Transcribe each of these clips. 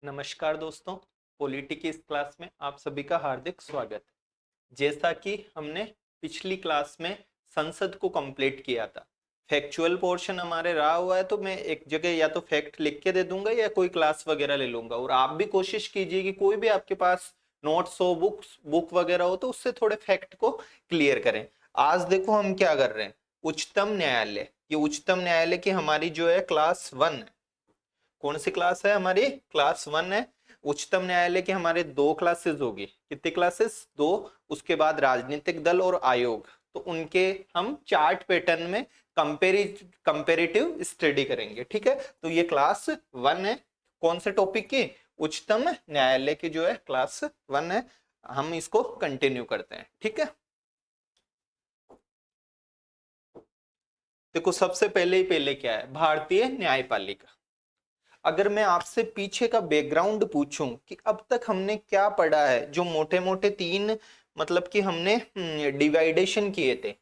नमस्कार दोस्तों, पॉलिटी की इस क्लास में आप सभी का हार्दिक स्वागत है। जैसा कि हमने पिछली क्लास में संसद को कंप्लीट किया था, फैक्चुअल पोर्शन हमारे रहा हुआ है, तो मैं एक जगह या तो फैक्ट लिख के दे दूंगा या कोई क्लास वगैरह ले लूंगा। और आप भी कोशिश कीजिए कि कोई भी आपके पास नोट्स हो, बुक वगैरह हो, तो उससे थोड़े फैक्ट को क्लियर करें। आज देखो हम क्या कर रहे हैं, उच्चतम न्यायालय। ये उच्चतम न्यायालय की हमारी जो है क्लास 1 है। कौन सी क्लास है हमारी? क्लास 1 है। उच्चतम न्यायालय के हमारे 2 क्लासेस होगी। कितनी क्लासेस? 2। उसके बाद राजनीतिक दल और आयोग, तो उनके हम चार्ट पैटर्न में कंपेरेटिव स्टडी करेंगे। ठीक है, तो ये क्लास 1 है। कौन से टॉपिक की? उच्चतम न्यायालय की जो है क्लास 1 है। हम इसको कंटिन्यू करते हैं। ठीक है, देखो सबसे पहले क्या है, भारतीय न्यायपालिका। अगर मैं आपसे पीछे का बैकग्राउंड पूछूं कि अब तक हमने क्या पढ़ा है, जो मोटे मोटे 3 मतलब कि हमने डिवाइडेशन किए थे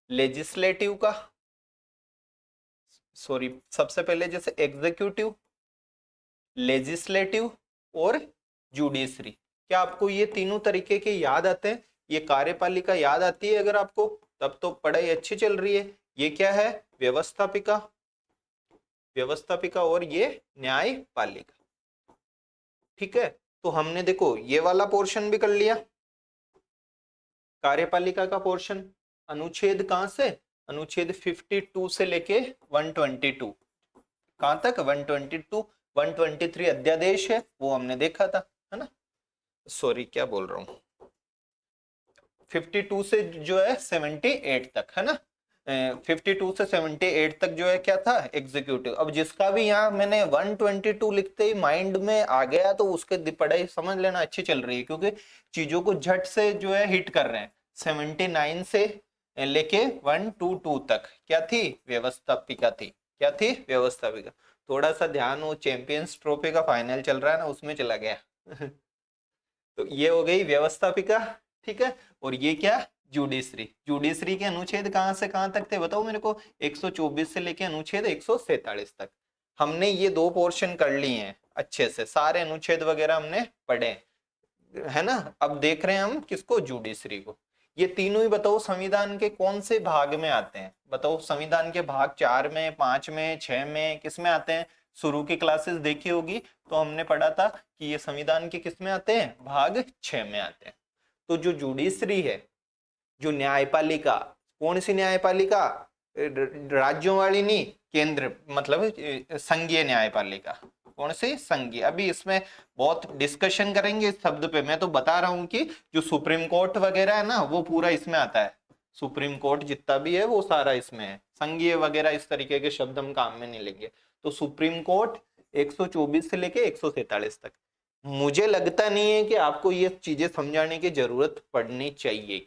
लेजिस्लेटिव का, सॉरी, सबसे पहले जैसे एग्जीक्यूटिव, लेजिस्लेटिव और जुडिशरी। क्या आपको ये तीनों तरीके के याद आते हैं? ये कार्यपालिका याद आती है अगर आपको, तब तो पढ़ाई अच्छी चल रही है। ये क्या है? व्यवस्थापिका, व्यवस्थापिका और ये न्यायपालिका। ठीक है, तो हमने देखो ये वाला पोर्शन भी कर लिया, कार्यपालिका का पोर्शन। अनुच्छेद कहां से? अनुच्छेद 52 से लेके 122। कहां तक? 122। 123 अध्यादेश है, वो हमने देखा था, है ना। सॉरी, क्या बोल रहा हूँ, 52 से जो है 78 तक, है ना। 52 से 78 तक जो है क्या था? एग्जीक्यूटिव। अब जिसका भी यहाँ मैंने 122 लिखते ही माइंड में आ गया, तो उसके पढ़ाई समझ लेना अच्छी चल रही है, क्योंकि चीजों को झट से जो है हिट कर रहे हैं। 79 से लेके 122 तक क्या थी? व्यवस्थापिका थी। क्या थी? व्यवस्थापिका। थोड़ा सा ध्यान वो चैंपियंस ट्रॉफी का फाइनल चल रहा है ना, उसमें चला गया। तो ये हो गई व्यवस्थापिका। ठीक है, और ये क्या? जुडिशरी। जुडिशरी के अनुच्छेद कहां से कहां तक थे बताओ मेरे को? 124 से लेके अनुच्छेद 147 तक। हमने ये 2 पोर्शन कर लिए हैं अच्छे से, सारे अनुच्छेद वगैरह हमने पढ़े, है ना। अब देख रहे हैं हम किसको? जुडिशरी को। ये तीनों ही बताओ संविधान के कौन से भाग में आते हैं? बताओ, संविधान के भाग 4 में, 5 में, 6 में, किस में आते हैं? शुरू की क्लासेस देखी होगी तो हमने पढ़ा था कि ये संविधान के किस में आते हैं? भाग 6 में आते हैं। तो जो जुडिशरी है, जो न्यायपालिका, कौन सी न्यायपालिका? राज्यों वाली नहीं, केंद्र मतलब संघीय न्यायपालिका। कौन सी? संघीय। अभी इसमें बहुत डिस्कशन करेंगे इस शब्द पे। मैं तो बता रहा हूं कि जो सुप्रीम कोर्ट वगैरह है ना, वो पूरा इसमें आता है। सुप्रीम कोर्ट जितना भी है वो सारा इसमें है। संघीय वगैरह इस तरीके के शब्द हम काम में नहीं लेंगे। तो सुप्रीम कोर्ट 124 से लेके 147 तक। मुझे लगता नहीं है कि आपको ये चीजें समझाने की जरूरत पड़नी चाहिए,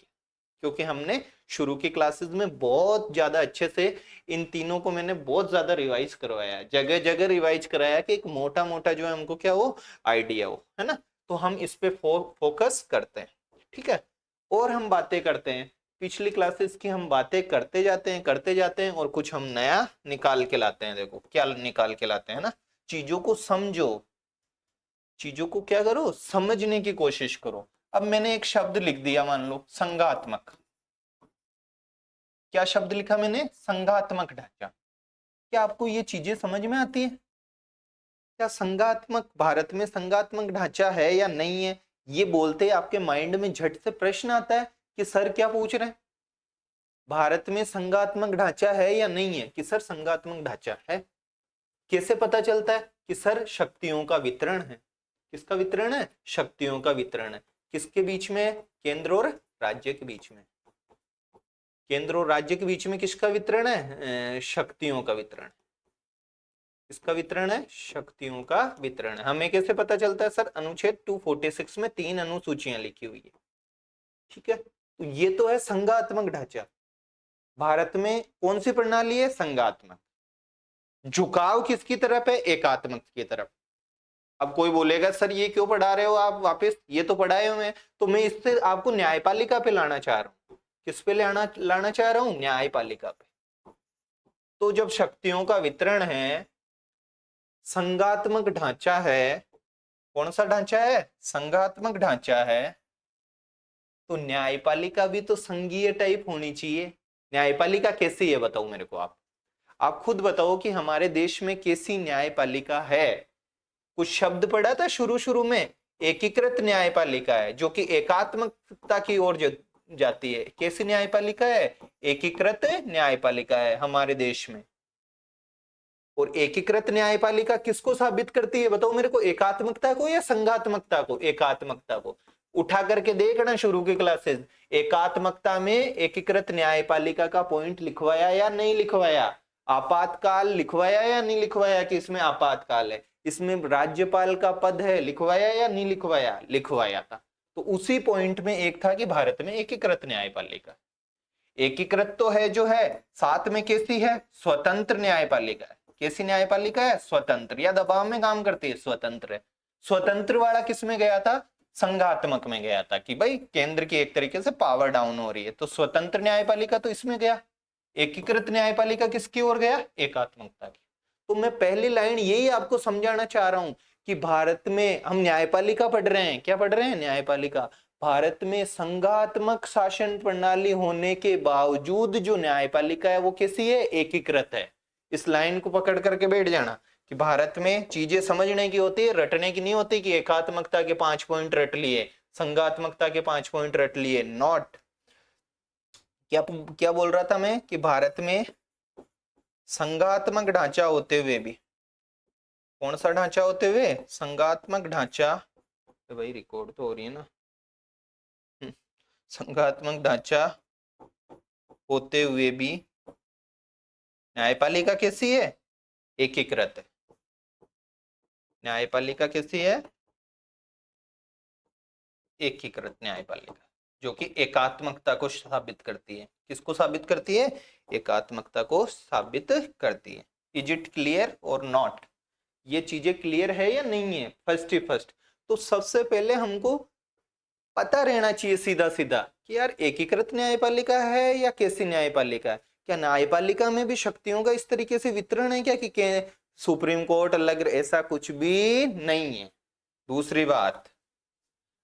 क्योंकि हमने शुरू की क्लासेस में बहुत ज्यादा अच्छे से इन तीनों को मैंने बहुत ज्यादा रिवाइज करवाया है, जगह जगह रिवाइज कराया कि एक मोटा मोटा जो है हमको क्या हो, आइडिया हो, है ना। तो हम इस पे फोकस करते हैं। ठीक है, और हम बातें करते हैं, पिछली क्लासेस की हम बातें करते जाते हैं और कुछ हम नया निकाल के लाते हैं। देखो क्या निकाल के लाते हैं ना, चीजों को समझो, चीजों को क्या करो, समझने की कोशिश करो। अब मैंने एक शब्द लिख दिया, मान लो संघात्मक। क्या शब्द लिखा मैंने? संघात्मक ढांचा। क्या आपको ये चीजें समझ में आती है? क्या संघात्मक, भारत में संघात्मक ढांचा है या नहीं है? ये बोलते आपके माइंड में झट से प्रश्न आता है कि सर क्या पूछ रहे हैं, भारत में संघात्मक ढांचा है या नहीं है? कि सर संघात्मक ढांचा है। कैसे पता चलता है? कि सर शक्तियों का वितरण है। किसका वितरण है? शक्तियों का वितरण है। किसके बीच में? केंद्र और राज्य के बीच में। केंद्र और राज्य के बीच में किसका वितरण है? शक्तियों का वितरण। किसका वितरण है? शक्तियों का वितरण। हमें कैसे पता चलता है सर? अनुच्छेद 246 में 3 अनुसूचियां लिखी हुई है। ठीक है, तो ये तो है संघात्मक ढांचा। भारत में कौन सी प्रणाली है? संघात्मक। झुकाव किसकी तरफ है? एकात्मक की तरफ। अब कोई बोलेगा सर ये क्यों पढ़ा रहे हो आप वापस, ये तो पढ़ाए हुए हैं। तो मैं इससे आपको न्यायपालिका पे लाना चाह रहा हूं। किस पे लाना लाना चाह रहा हूं? न्यायपालिका पे। तो जब शक्तियों का वितरण है, संघात्मक ढांचा है, कौन सा ढांचा है? संघात्मक ढांचा है। तो न्यायपालिका भी तो संघीय टाइप होनी चाहिए। न्यायपालिका कैसी है बताओ मेरे को, आप खुद बताओ कि हमारे देश में कैसी न्यायपालिका है। कुछ शब्द पढ़ा था शुरू शुरू में, एकीकृत न्यायपालिका है जो कि एकात्मकता की ओर जाती है। कैसी न्यायपालिका है? एकीकृत न्यायपालिका है हमारे देश में। और एकीकृत न्यायपालिका किसको साबित करती है बताओ मेरे को, एकात्मकता को या संघात्मकता को? एकात्मकता को। उठा करके देखना शुरू की क्लासेस, एकात्मकता में एकीकृत न्यायपालिका का पॉइंट लिखवाया या नहीं लिखवाया? आपातकाल लिखवाया या नहीं लिखवाया कि इसमें आपातकाल है? इसमें राज्यपाल का पद है, लिखवाया या नहीं लिखवाया? लिखवाया था। तो उसी पॉइंट में एक था कि भारत में एकीकृत न्यायपालिका। एकीकृत तो है जो है, साथ में कैसी है? स्वतंत्र न्यायपालिका है। कैसी न्यायपालिका है? स्वतंत्र, या दबाव में काम करती है? स्वतंत्र है। स्वतंत्र वाला किस में गया था? संघात्मक में गया था कि भाई केंद्र की एक तरीके से पावर डाउन हो रही है, तो स्वतंत्र न्यायपालिका तो इसमें गया। एकीकृत न्यायपालिका किसकी ओर गया? एकात्मकता की। तो मैं पहली लाइन यही आपको समझाना चाह रहा हूं कि भारत में हम न्यायपालिका पढ़ रहे हैं। क्या पढ़ रहे हैं? न्यायपालिका। भारत में संघात्मक शासन प्रणाली होने के बावजूद जो न्यायपालिका है वो कैसी है? एकीकृत है। इस लाइन को पकड़ करके बैठ जाना कि भारत में चीजें समझने की होती है, रटने की नहीं होती कि एकात्मकता के 5 पॉइंट रट लिए, संघात्मकता के 5 पॉइंट रट लिए। नॉट। क्या क्या बोल रहा था मैं कि भारत में संघात्मक ढांचा होते हुए भी, कौन सा ढांचा होते हुए? संघात्मक ढांचा। तो भाई रिकॉर्ड तो हो रही है ना। संघात्मक ढांचा होते हुए भी न्यायपालिका कैसी है? एकीकृत है। न्यायपालिका कैसी है? एकीकृत न्यायपालिका, जो कि एकात्मकता को साबित करती है। किसको साबित करती है? एकात्मकता को साबित करती है। इज इट क्लियर और नॉट? ये चीजें क्लियर है या नहीं है? फर्स्ट ही फर्स्ट तो सबसे पहले हमको पता रहना चाहिए सीधा सीधा कि यार एकीकृत न्यायपालिका है या कैसी न्यायपालिका है। क्या न्यायपालिका में भी शक्तियों का इस तरीके से वितरण है क्या कि सुप्रीम कोर्ट अलग? ऐसा कुछ भी नहीं है। दूसरी बात,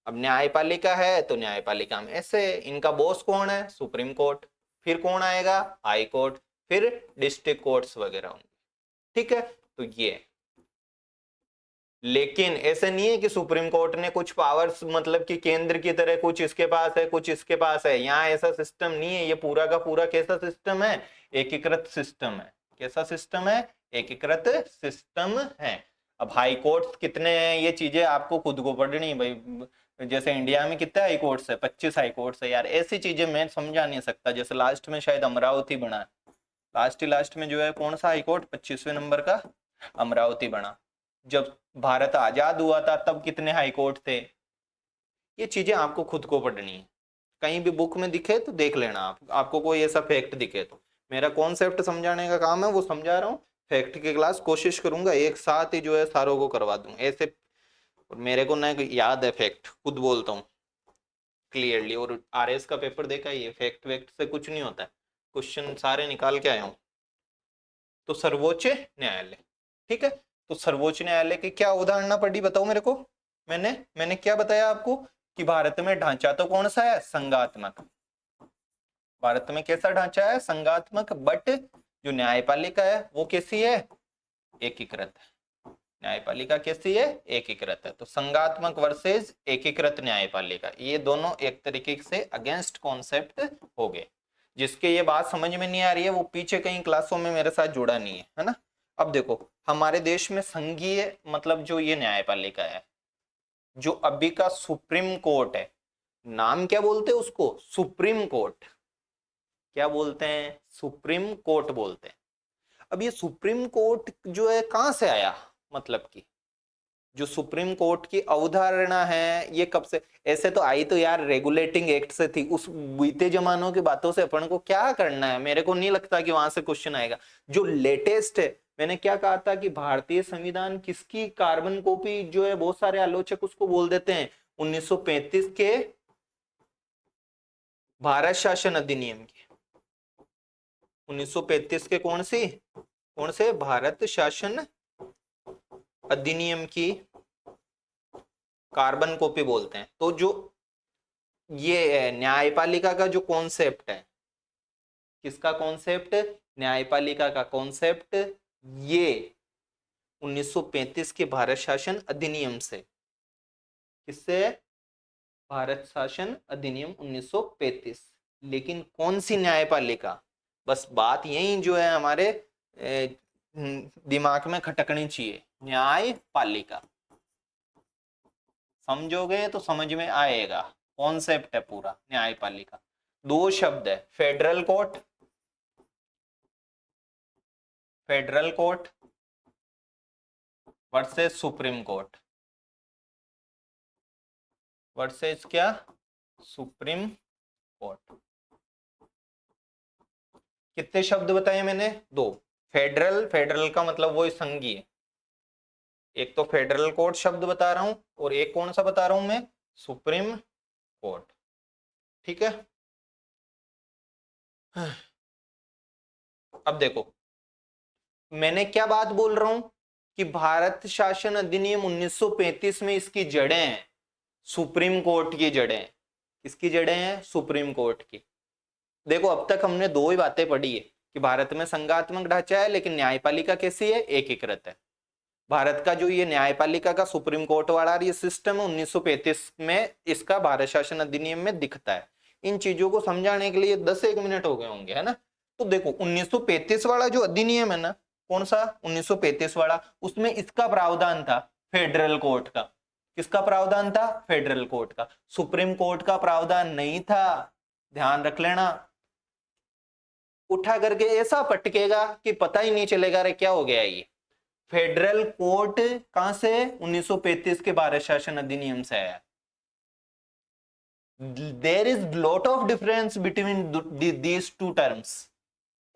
अब न्यायपालिका है तो न्यायपालिका में ऐसे इनका बॉस कौन है? Supreme court. फिर कौन आएगा? High court. फिर डिस्ट्रिक्ट कोर्ट्स वगैरह होंगे। ठीक है, तो ये। लेकिन ऐसे नहीं है कि सुप्रीम कोर्ट ने कुछ पावर्स, मतलब कि केंद्र की तरह कुछ इसके पास है कुछ इसके पास है। यहाँ ऐसा सिस्टम नहीं है। ये पूरा का पूरा कैसा सिस्टम है? एकीकृत सिस्टम है। कैसा सिस्टम है? एकीकृत सिस्टम है। अब हाई कोर्ट्स कितने हैं ये चीजें आपको खुद को पढ़नी भाई। जैसे इंडिया में कितने हाई कोर्ट्स है? 25 हाई कोर्ट्स है यार। ऐसी चीजें मैं समझा नहीं सकता। जैसे लास्ट में शायद अमरावती बना, लास्ट में जो है कौन सा हाई कोर्ट? 25वें नंबर का अमरावती बना। जब भारत आजाद हुआ था तब कितने हाई कोर्ट थे? ये चीजें आपको खुद को पढ़नी है। कहीं भी बुक में दिखे तो देख लेना आपको कोई ऐसा फैक्ट दिखे तो। मेरा कॉन्सेप्ट समझाने का काम है, वो समझा रहा हूँ। फैक्ट की क्लास कोशिश करूंगा एक साथ ही जो है सारों को करवा दूं ऐसे। मेरे को ना याद है फैक्ट, खुद बोलता हूँ क्लियरली। और आरएस का पेपर देखा, ये फैक्ट वैक्ट से कुछ नहीं होता है, क्वेश्चन सारे निकाल के आया हूँ। तो सर्वोच्च न्यायालय, ठीक है। तो सर्वोच्च न्यायालय की क्या उदाहरणा पढ़ी बताओ मेरे को। मैंने क्या बताया आपको कि भारत में ढांचा तो कौन सा है? संघात्मक। भारत में कैसा ढांचा है? संघात्मक। बट जो न्यायपालिका है वो कैसी है? एकीकृत है। न्यायपालिका कैसी है? एकीकृत है। तो संघात्मक वर्सेस एकीकृत न्यायपालिका, ये दोनों एक तरीके से अगेंस्ट कॉन्सेप्ट हो गए। जिसके ये बात समझ में नहीं आ रही है वो पीछे कहीं क्लासों में मेरे साथ जुड़ा नहीं है ना। अब देखो हमारे देश में संघीय मतलब जो ये न्यायपालिका है, जो अभी का सुप्रीम कोर्ट है, नाम क्या बोलते हैं उसको? Supreme court. क्या बोलते हैं? सुप्रीम कोर्ट बोलते हैं। अब ये सुप्रीम कोर्ट जो है कहां से आया? मतलब कि जो सुप्रीम कोर्ट की अवधारणा है ये कब से? ऐसे तो आई तो यार रेगुलेटिंग एक्ट से थी। उस बीते जमानों की बातों से अपन को क्या करना है? मेरे को नहीं लगता कि वहां से क्वेश्चन आएगा। जो लेटेस्ट है, मैंने क्या कहा था कि भारतीय संविधान किसकी कार्बन कॉपी जो है, बहुत सारे आलोचक उसको बोल देते हैं 1935 के भारत शासन अधिनियम की। 1935 के कौन से भारत शासन अधिनियम की कार्बन कॉपी बोलते हैं। तो जो ये न्यायपालिका का जो कॉन्सेप्ट है, किसका कॉन्सेप्ट, न्यायपालिका का कॉन्सेप्ट, ये 1935 के भारत शासन अधिनियम से, किससे, भारत शासन अधिनियम 1935। लेकिन कौन सी न्यायपालिका, बस बात यही जो है हमारे दिमाग में खटकनी चाहिए, न्यायपालिका। समझोगे तो समझ में आएगा, कॉन्सेप्ट है पूरा न्यायपालिका। दो शब्द है, federal court, federal court versus supreme court, versus क्या, सुप्रीम कोर्ट। कितने शब्द बताए मैंने, दो। फेडरल, फेडरल का मतलब वो संघीय, एक तो फेडरल कोर्ट शब्द बता रहा हूं, और एक कौन सा बता रहा हूं मैं, सुप्रीम कोर्ट। ठीक है। अब देखो मैंने क्या बात बोल रहा हूं कि भारत शासन अधिनियम 1935 में इसकी जड़ें हैं सुप्रीम कोर्ट की जड़ें। किसकी जड़ें हैं, सुप्रीम कोर्ट की। देखो अब तक हमने दो ही बातें पढ़ी है कि भारत में संघात्मक ढांचा है, लेकिन न्यायपालिका कैसी है, एकीकृत है। भारत का जो ये न्यायपालिका का सुप्रीम कोर्ट वाला ये सिस्टम है 1935 में, इसका भारत शासन अधिनियम में दिखता है। इन चीजों को समझाने के लिए 10-1 मिनट हो गए होंगे, है ना। तो देखो 1935 वाला जो अधिनियम है ना, कौन सा 1935 वाला, उसमें इसका प्रावधान था फेडरल कोर्ट का। किसका प्रावधान था, फेडरल कोर्ट का। सुप्रीम कोर्ट का प्रावधान नहीं था, ध्यान रख लेना। उठा करके ऐसा पटकेगा कि पता ही नहीं चलेगा रे क्या हो गया ये। फेडरल कोर्ट कहां से, 1935 के भारत शासन अधिनियम से आया। There is lot of difference between these two terms.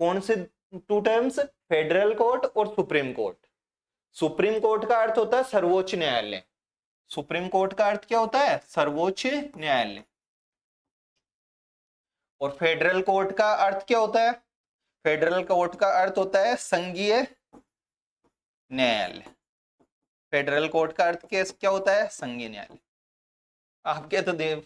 कौन से टू टर्म्स, फेडरल कोर्ट और सुप्रीम कोर्ट। सुप्रीम कोर्ट का अर्थ होता है सर्वोच्च न्यायालय। सुप्रीम कोर्ट का अर्थ क्या होता है, सर्वोच्च न्यायालय। और फेडरल कोर्ट का अर्थ क्या होता है, फेडरल कोर्ट का अर्थ होता है संघीय न्यायालय। फेडरल कोर्ट का अर्थ क्या होता है, संघीय न्यायालय। आपके तो देव,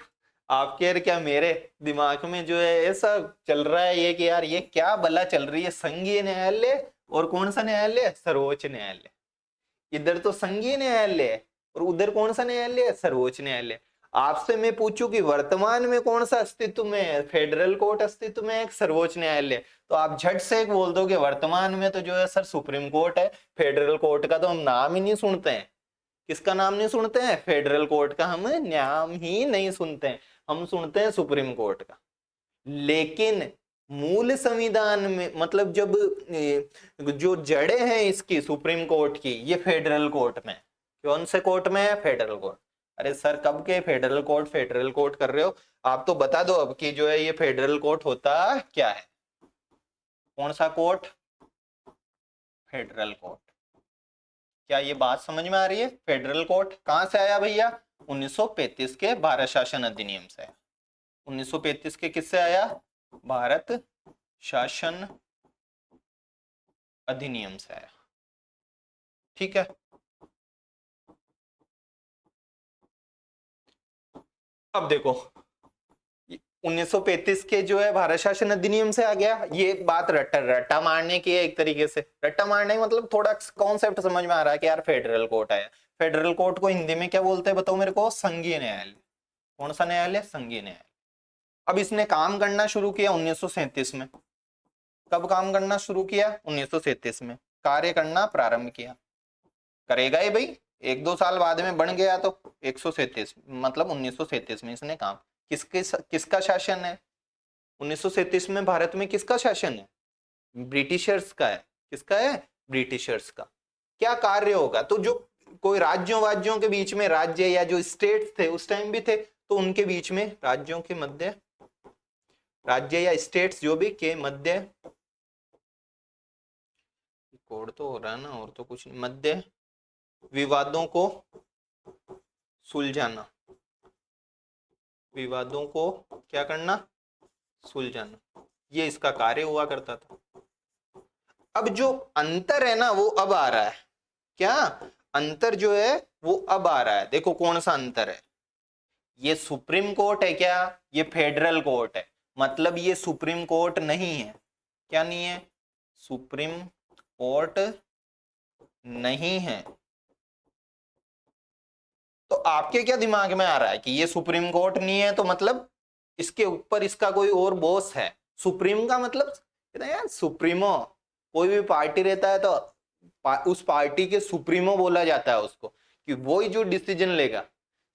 आपके क्या मेरे दिमाग में जो है ऐसा चल रहा है ये कि यार ये क्या बला चल रही है, संघीय न्यायालय और कौन सा न्यायालय, सर्वोच्च न्यायालय। इधर तो संघीय न्यायालय है और उधर कौन सा न्यायालय है, सर्वोच्च न्यायालय। आपसे मैं पूछूं कि वर्तमान में कौन सा अस्तित्व में है, फेडरल कोर्ट अस्तित्व में है, सर्वोच्च न्यायालय, तो आप झट से एक बोल दोगे वर्तमान में तो जो है सर सुप्रीम कोर्ट है, फेडरल कोर्ट का तो हम नाम ही नहीं सुनते हैं। किसका नाम नहीं सुनते हैं, फेडरल कोर्ट का हम नाम ही नहीं सुनते हैं, हम सुनते हैं सुप्रीम कोर्ट का। लेकिन मूल संविधान में मतलब जब जो जड़ें हैं इसकी सुप्रीम कोर्ट की, ये फेडरल कोर्ट में। कौन से कोर्ट में है, फेडरल कोर्ट। अरे सर कब के फेडरल कोर्ट, फेडरल कोर्ट कर रहे हो, आप तो बता दो अब कि जो है ये फेडरल कोर्ट होता क्या है। कौन सा कोर्ट, फेडरल कोर्ट। क्या ये बात समझ में आ रही है, फेडरल कोर्ट कहां से आया भैया, 1935 के भारत शासन अधिनियम से। 1935 के किससे आया, भारत शासन अधिनियम से आया। ठीक है। अब देखो 1935 के जो है भारत शासन अधिनियम से आ गया, ये बात रट्टा मारने की है एक तरीके से। रट्टा मारने मतलब थोड़ा कॉन्सेप्ट समझ में आ रहा है कि यार फेडरल कोर्ट आया। फेडरल कोर्ट को हिंदी में क्या बोलते हैं बताओ मेरे को, संघीय न्यायालय। कौन सा न्यायालय, संघीय न्यायालय। अब इसने काम करना शुरू किया 1937 में। कब काम करना शुरू किया, 1937 में कार्य करना प्रारंभ किया। करेगा ही भाई, 1-2 साल बाद में बन गया तो 137 मतलब 1937 में इसने काम। किसका शासन है 1937 में भारत में, किसका शासन है, ब्रिटिशर्स का है। किसका है, ब्रिटिशर्स का। क्या कार्य होगा, तो जो कोई राज्यों के बीच में, राज्य या जो स्टेट्स थे उस टाइम भी थे, तो उनके बीच में राज्यों के मध्य, राज्य या स्टेट्स जो भी के मध्य, कोड तो हो रहा है ना, और तो कुछ नहीं, मध्य विवादों को सुलझाना, विवादों को क्या करना, सुलझाना, ये इसका कार्य हुआ करता था। अब जो अंतर है ना वो अब आ रहा है, क्या अंतर जो है वो अब आ रहा है। देखो कौन सा अंतर है, ये सुप्रीम कोर्ट है क्या, ये फेडरल कोर्ट है, मतलब ये सुप्रीम कोर्ट नहीं है। क्या नहीं है, सुप्रीम कोर्ट नहीं है। तो आपके क्या दिमाग में आ रहा है कि ये सुप्रीम कोर्ट नहीं है तो मतलब इसके ऊपर इसका कोई और बॉस है। सुप्रीम का मतलब कहते हैं यार सुप्रीमो, कोई भी पार्टी रहता है तो उस पार्टी के सुप्रीमो बोला जाता है उसको, कि वो ही जो डिसीजन लेगा।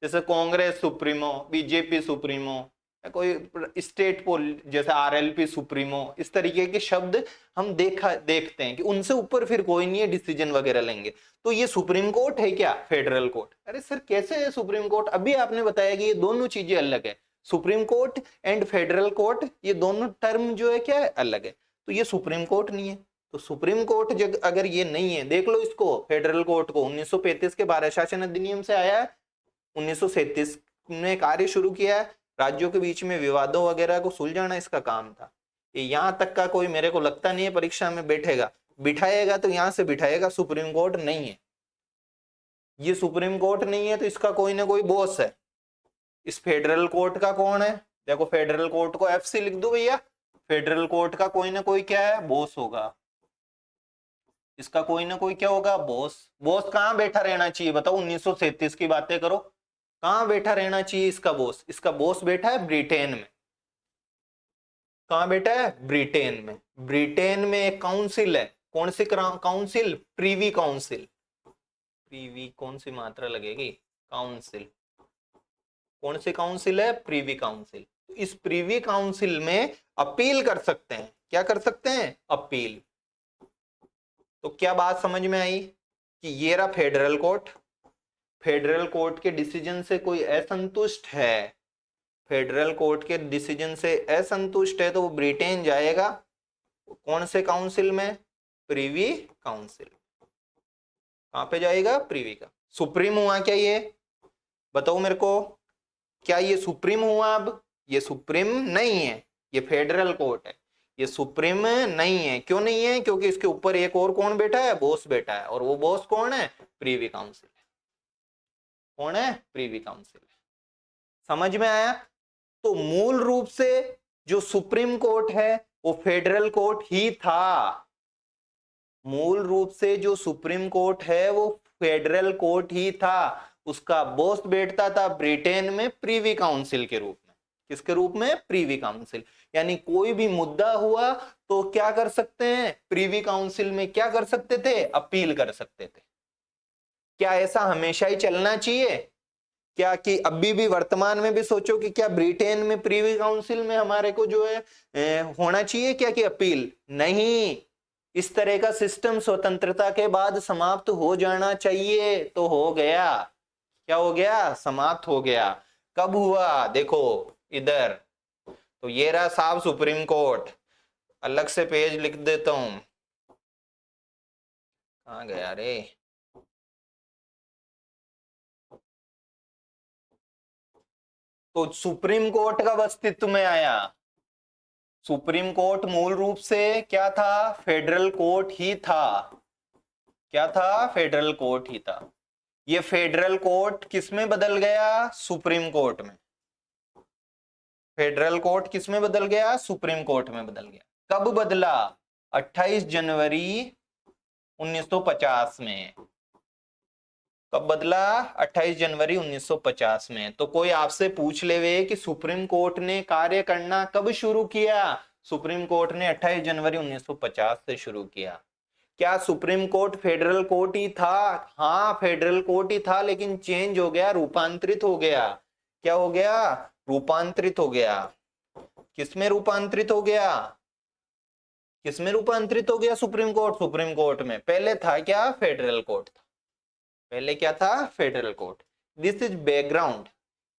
जैसे कांग्रेस सुप्रीमो, बीजेपी सुप्रीमो, या कोई स्टेट जैसे आरएलपी सुप्रीमो, इस तरीके के शब्द हम देखते हैं कि उनसे ऊपर फिर कोई नहीं है डिसीजन वगैरह लेंगे। तो ये सुप्रीम कोर्ट है क्या, फेडरल कोर्ट? अरे सर कैसे है सुप्रीम कोर्ट, अभी आपने बताया कि ये दोनों चीजें अलग है, supreme court and federal court, ये दोनों टर्म जो है क्या है, अलग है। तो ये सुप्रीम कोर्ट नहीं है। तो सुप्रीम कोर्ट जब अगर ये नहीं है, देख लो इसको, फेडरल कोर्ट को 1935 के भारत शासन अधिनियम से आया है, 1937 में कार्य शुरू किया है, राज्यों के बीच में विवादों वगैरह को सुलझाना इसका काम था। ये यहाँ तक का कोई मेरे को लगता नहीं है परीक्षा में बैठेगा, बिठाएगा तो यहां से बिठाएगा, सुप्रीम कोर्ट नहीं है। ये सुप्रीम कोर्ट नहीं है तो इसका कोई ना कोई बॉस है। इस फेडरल कोर्ट का कौन है, देखो फेडरल कोर्ट को एफसी लिख दो भैया, फेडरल कोर्ट का कोई ना कोई क्या है, बॉस होगा। इसका कोई ना कोई क्या होगा, बॉस। बॉस कहां बैठा रहना चाहिए बताओ, 1937 की बातें करो, कहां बैठा रहना चाहिए इसका बॉस? इसका बॉस बैठा है ब्रिटेन में। कहां बैठा है, ब्रिटेन में। ब्रिटेन में एक काउंसिल है, कौन सी काउंसिल, प्रीवी काउंसिल। प्रीवी कौन सी मात्रा लगेगी, काउंसिल, कौन सी काउंसिल है, प्रीवी काउंसिल। इस प्रीवी काउंसिल में अपील कर सकते हैं, क्या कर सकते हैं, अपील। तो क्या बात समझ में आई कि ये रहा फेडरल कोर्ट, फेडरल कोर्ट के डिसीजन से कोई असंतुष्ट है, फेडरल कोर्ट के डिसीजन से असंतुष्ट है तो वो ब्रिटेन जाएगा, कौन से काउंसिल में, प्रीवी काउंसिल। कहां पे जाएगा, प्रीवी का। सुप्रीम हुआ क्या ये, बताओ मेरे को, क्या ये सुप्रीम हुआ? अब ये सुप्रीम नहीं है, ये फेडरल कोर्ट है, ये सुप्रीम नहीं है। क्यों नहीं है, क्योंकि इसके ऊपर एक और कौन बैठा है, बॉस बैठा है, और वो बॉस कौन है, प्रीवी काउंसिल है। कौन है, प्रीवी काउंसिल है। समझ में आया? तो मूल रूप से जो सुप्रीम कोर्ट है वो फेडरल कोर्ट ही था। मूल रूप से जो सुप्रीम कोर्ट है वो फेडरल कोर्ट ही था। उसका बॉस बैठता था ब्रिटेन में प्रीवी काउंसिल के रूप में। किसके रूप में, प्रीवी काउंसिल। यानी कोई भी मुद्दा हुआ तो क्या कर सकते हैं, प्रीवी काउंसिल में क्या कर सकते थे, अपील कर सकते थे। क्या ऐसा हमेशा ही चलना चाहिए क्या, कि अभी भी वर्तमान में भी सोचो कि क्या ब्रिटेन में प्रीवी काउंसिल में हमारे को जो है होना चाहिए क्या, कि अपील? नहीं, इस तरह का सिस्टम स्वतंत्रता के बाद समाप्त हो जाना चाहिए। तो हो गया, क्या हो गया, समाप्त हो गया। कब हुआ, देखो इधर। तो ये रहा साहब सुप्रीम कोर्ट, अलग से पेज लिख देता हूं, कहां गया रे। तो सुप्रीम कोर्ट कब अस्तित्व में आया, सुप्रीम कोर्ट मूल रूप से क्या था, फेडरल कोर्ट ही था। क्या था, फेडरल कोर्ट ही था। ये फेडरल कोर्ट किस में बदल गया, सुप्रीम कोर्ट में। फेडरल कोर्ट किस में बदल गया, सुप्रीम कोर्ट में बदल गया। कब बदला, 28 जनवरी 1950 में। कब बदला, 28 जनवरी 1950 में। तो कोई आपसे पूछ लेवे कि सुप्रीम कोर्ट ने कार्य करना कब शुरू किया, सुप्रीम कोर्ट ने 28 जनवरी 1950 से शुरू किया। क्या सुप्रीम कोर्ट फेडरल कोर्ट ही था, हाँ फेडरल कोर्ट ही था, लेकिन चेंज हो गया, रूपांतरित हो गया। क्या हो गया, रूपांतरित हो गया। किसमें रूपांतरित हो गया, किसमें रूपांतरित हो गया सुप्रीम कोर्ट, सुप्रीम कोर्ट में। पहले था क्या, फेडरल कोर्ट था, पहले क्या था, federal court. This is background,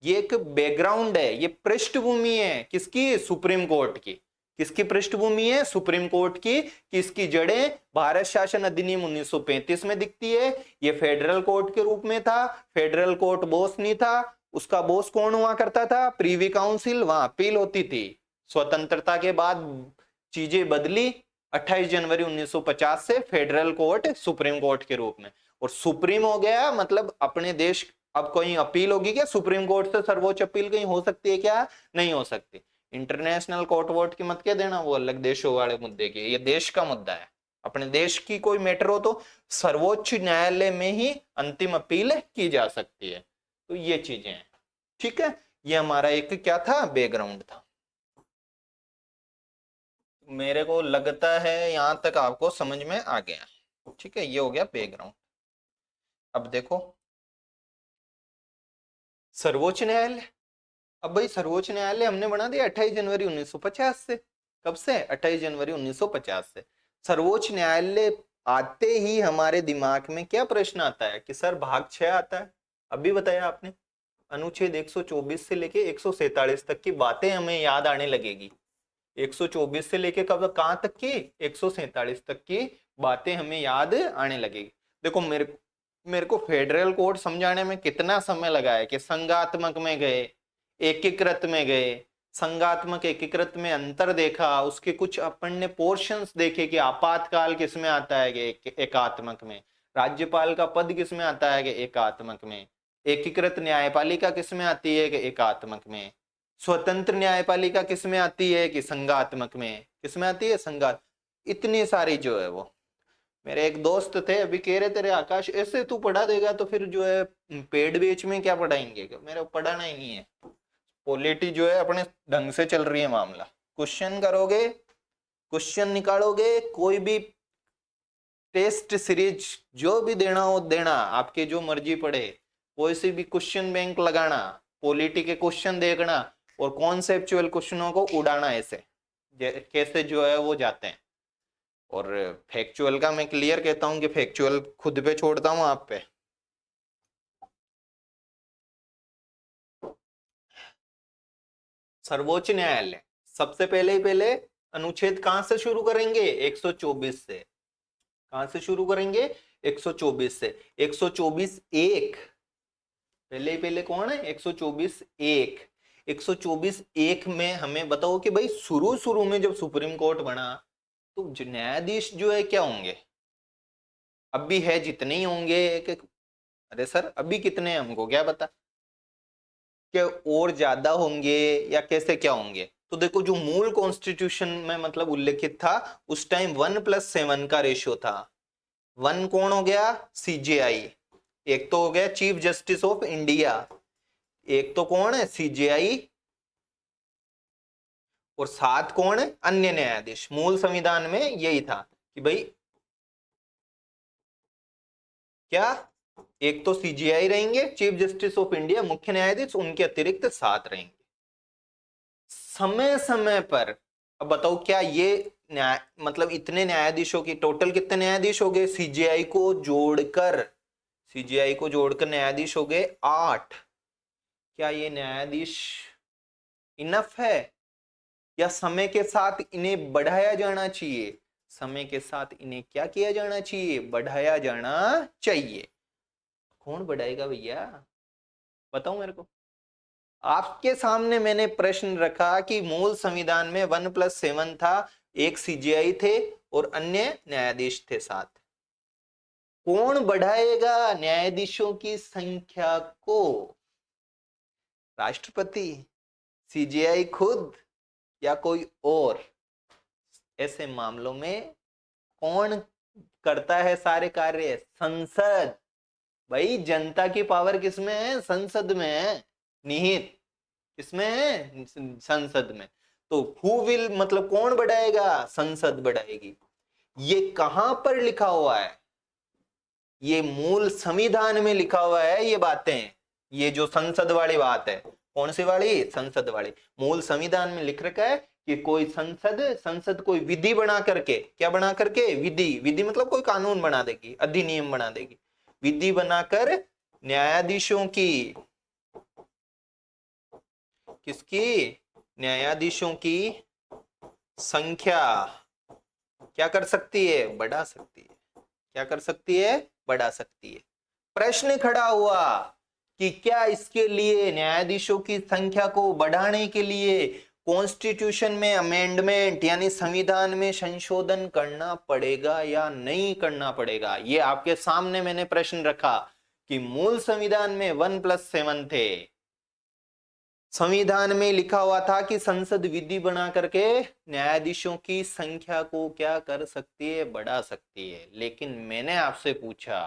ये एक बैकग्राउंड है, ये पृष्ठभूमि है किसकी, सुप्रीम कोर्ट की। किसकी पृष्ठभूमि है, सुप्रीम कोर्ट की, कि इसकी जड़ें भारत शासन अधिनियम 1935 में दिखती है। ये फेडरल कोर्ट के रूप में था, फेडरल कोर्ट बॉस नहीं था, उसका बॉस कौन हुआ करता था, प्रीवी काउंसिल, वहां अपील होती थी। स्वतंत्रता के बाद चीजें बदली, 28 जनवरी 1950 से फेडरल कोर्ट सुप्रीम कोर्ट के रूप में। और सुप्रीम हो गया मतलब अपने देश। अब कोई अपील होगी क्या सुप्रीम कोर्ट से? सर्वोच्च अपील कहीं हो सकती है क्या? नहीं हो सकती। इंटरनेशनल कोर्ट वोट की मत क्या देना, वो अलग देशों वाले मुद्दे की, ये देश का मुद्दा है। अपने देश की कोई मैटर हो तो सर्वोच्च न्यायालय में ही अंतिम अपील की जा सकती है। तो ये चीजें हैं, ठीक है। ये हमारा एक क्या था, बैकग्राउंड था। मेरे को लगता है यहां तक आपको समझ में आ गया, ठीक है। ये हो गया बैकग्राउंड। अब देखो सर्वोच्च न्यायालय। अब भाई सर्वोच्च न्यायालय हमने बना दिया 28 जनवरी 1950 से। कब से? 28 जनवरी 1950 से। सर्वोच्च न्यायालय आते ही हमारे दिमाग में क्या प्रश्न आता है कि सर भाग 6 आता है। अभी बताया आपने, अनुच्छेद 124 से लेके 147 तक की बातें हमें याद आने लगेगी। 124 से लेके कब कहां तक की? 147 तक की बातें हमें याद आने लगेगी। देखो मेरे को फेडरल कोड समझाने में कितना समय लगा है कि संघात्मक में गए, एकीकृत में गए, संघात्मक एकीकृत में अंतर देखा, उसके कुछ अपन ने पोर्शंस देखे कि आपातकाल किस में आता है कि एकात्मक में, राज्यपाल का पद किस में आता है कि एकात्मक में, एकीकृत न्यायपालिका किस में आती है कि एकात्मक में, स्वतंत्र न्यायपालिका किस में आती है कि संघात्मक में, किस में आती है? संघात। इतनी सारी जो है वो, मेरे एक दोस्त थे अभी कह रहे तेरे आकाश ऐसे तू पढ़ा देगा तो फिर जो है पेड बेच में क्या पढ़ाएंगे, मेरे को पढ़ाना ही नहीं है। पॉलिटी जो है अपने ढंग से चल रही है मामला। क्वेश्चन करोगे, क्वेश्चन निकालोगे, कोई भी टेस्ट सीरीज जो भी देना हो देना, आपके जो मर्जी पड़े, कोई सी भी क्वेश्चन बैंक लगाना, पॉलिटी के क्वेश्चन देखना और कॉन्सेप्चुअल क्वेश्चनों को उड़ाना ऐसे कैसे जो है वो जाते हैं। और फैक्चुअल का मैं क्लियर कहता हूं कि फैक्चुअल खुद पे छोड़ता हूं आप पे। सर्वोच्च न्यायालय सबसे पहले अनुच्छेद कहां से शुरू करेंगे? 124 से। कहां से शुरू करेंगे? 124 से। 124 एक पहले कौन है? 124 एक। 124 एक में हमें बताओ कि भाई शुरू में जब सुप्रीम कोर्ट बना तो न्यायाधीश जो है क्या होंगे? अब भी है जितने ही होंगे कि अरे सर अभी कितने, हमको क्या पता कि और ज्यादा होंगे या कैसे क्या होंगे। तो देखो जो मूल कॉन्स्टिट्यूशन में मतलब उल्लेखित था उस टाइम 1+7 का रेशियो था। 1 कौन हो गया? सीजेआई। एक तो हो गया चीफ जस्टिस ऑफ इंडिया, एक तो कौन है? सीजेआई। और 7 कौन है? अन्य न्यायाधीश। मूल संविधान में यही था कि भाई क्या, एक तो सीजीआई रहेंगे चीफ जस्टिस ऑफ इंडिया, मुख्य न्यायाधीश, उनके अतिरिक्त 7 रहेंगे समय समय पर। अब बताओ क्या ये न्याय मतलब इतने न्यायाधीशों की टोटल कितने न्यायाधीश हो गए? सीजीआई को जोड़कर न्यायाधीश हो गए 8। क्या ये न्यायाधीश इनफ है या समय के साथ इन्हें बढ़ाया जाना चाहिए? समय के साथ इन्हें क्या किया जाना चाहिए? बढ़ाया जाना चाहिए। कौन बढ़ाएगा भैया, बताओ मेरे को। आपके सामने मैंने प्रश्न रखा कि मूल संविधान में 1+7 था, एक सीजीआई थे और अन्य न्यायाधीश थे 7। कौन बढ़ाएगा न्यायाधीशों की संख्या को? राष्ट्रपति, सीजीआई खुद, या कोई और? ऐसे मामलों में कौन करता है सारे कार्य? संसद। भाई जनता की पावर किसमें है? संसद में है निहित। किसमें है? संसद में। तो हु विल मतलब कौन बढ़ाएगा? संसद बढ़ाएगी। ये कहां पर लिखा हुआ है? ये मूल संविधान में लिखा हुआ है ये बातें। ये जो संसद वाली बात है, कौन सी वाली? संसद वाली। मूल संविधान में लिख रखा है कि कोई संसद कोई विधि बना करके, क्या बना करके? विधि मतलब कोई कानून बना देगी, अधिनियम बना देगी, विधि बनाकर न्यायाधीशों की, किसकी? न्यायाधीशों की संख्या क्या कर सकती है? बढ़ा सकती है। क्या कर सकती है? बढ़ा सकती है। प्रश्न खड़ा हुआ कि क्या इसके लिए न्यायाधीशों की संख्या को बढ़ाने के लिए कॉन्स्टिट्यूशन में अमेंडमेंट यानी संविधान में संशोधन करना पड़ेगा या नहीं करना पड़ेगा? ये आपके सामने मैंने प्रश्न रखा कि मूल संविधान में 1+7 थे। संविधान में लिखा हुआ था कि संसद विधि बना करके न्यायाधीशों की संख्या को क्या कर सकती है? बढ़ा सकती है। लेकिन मैंने आपसे पूछा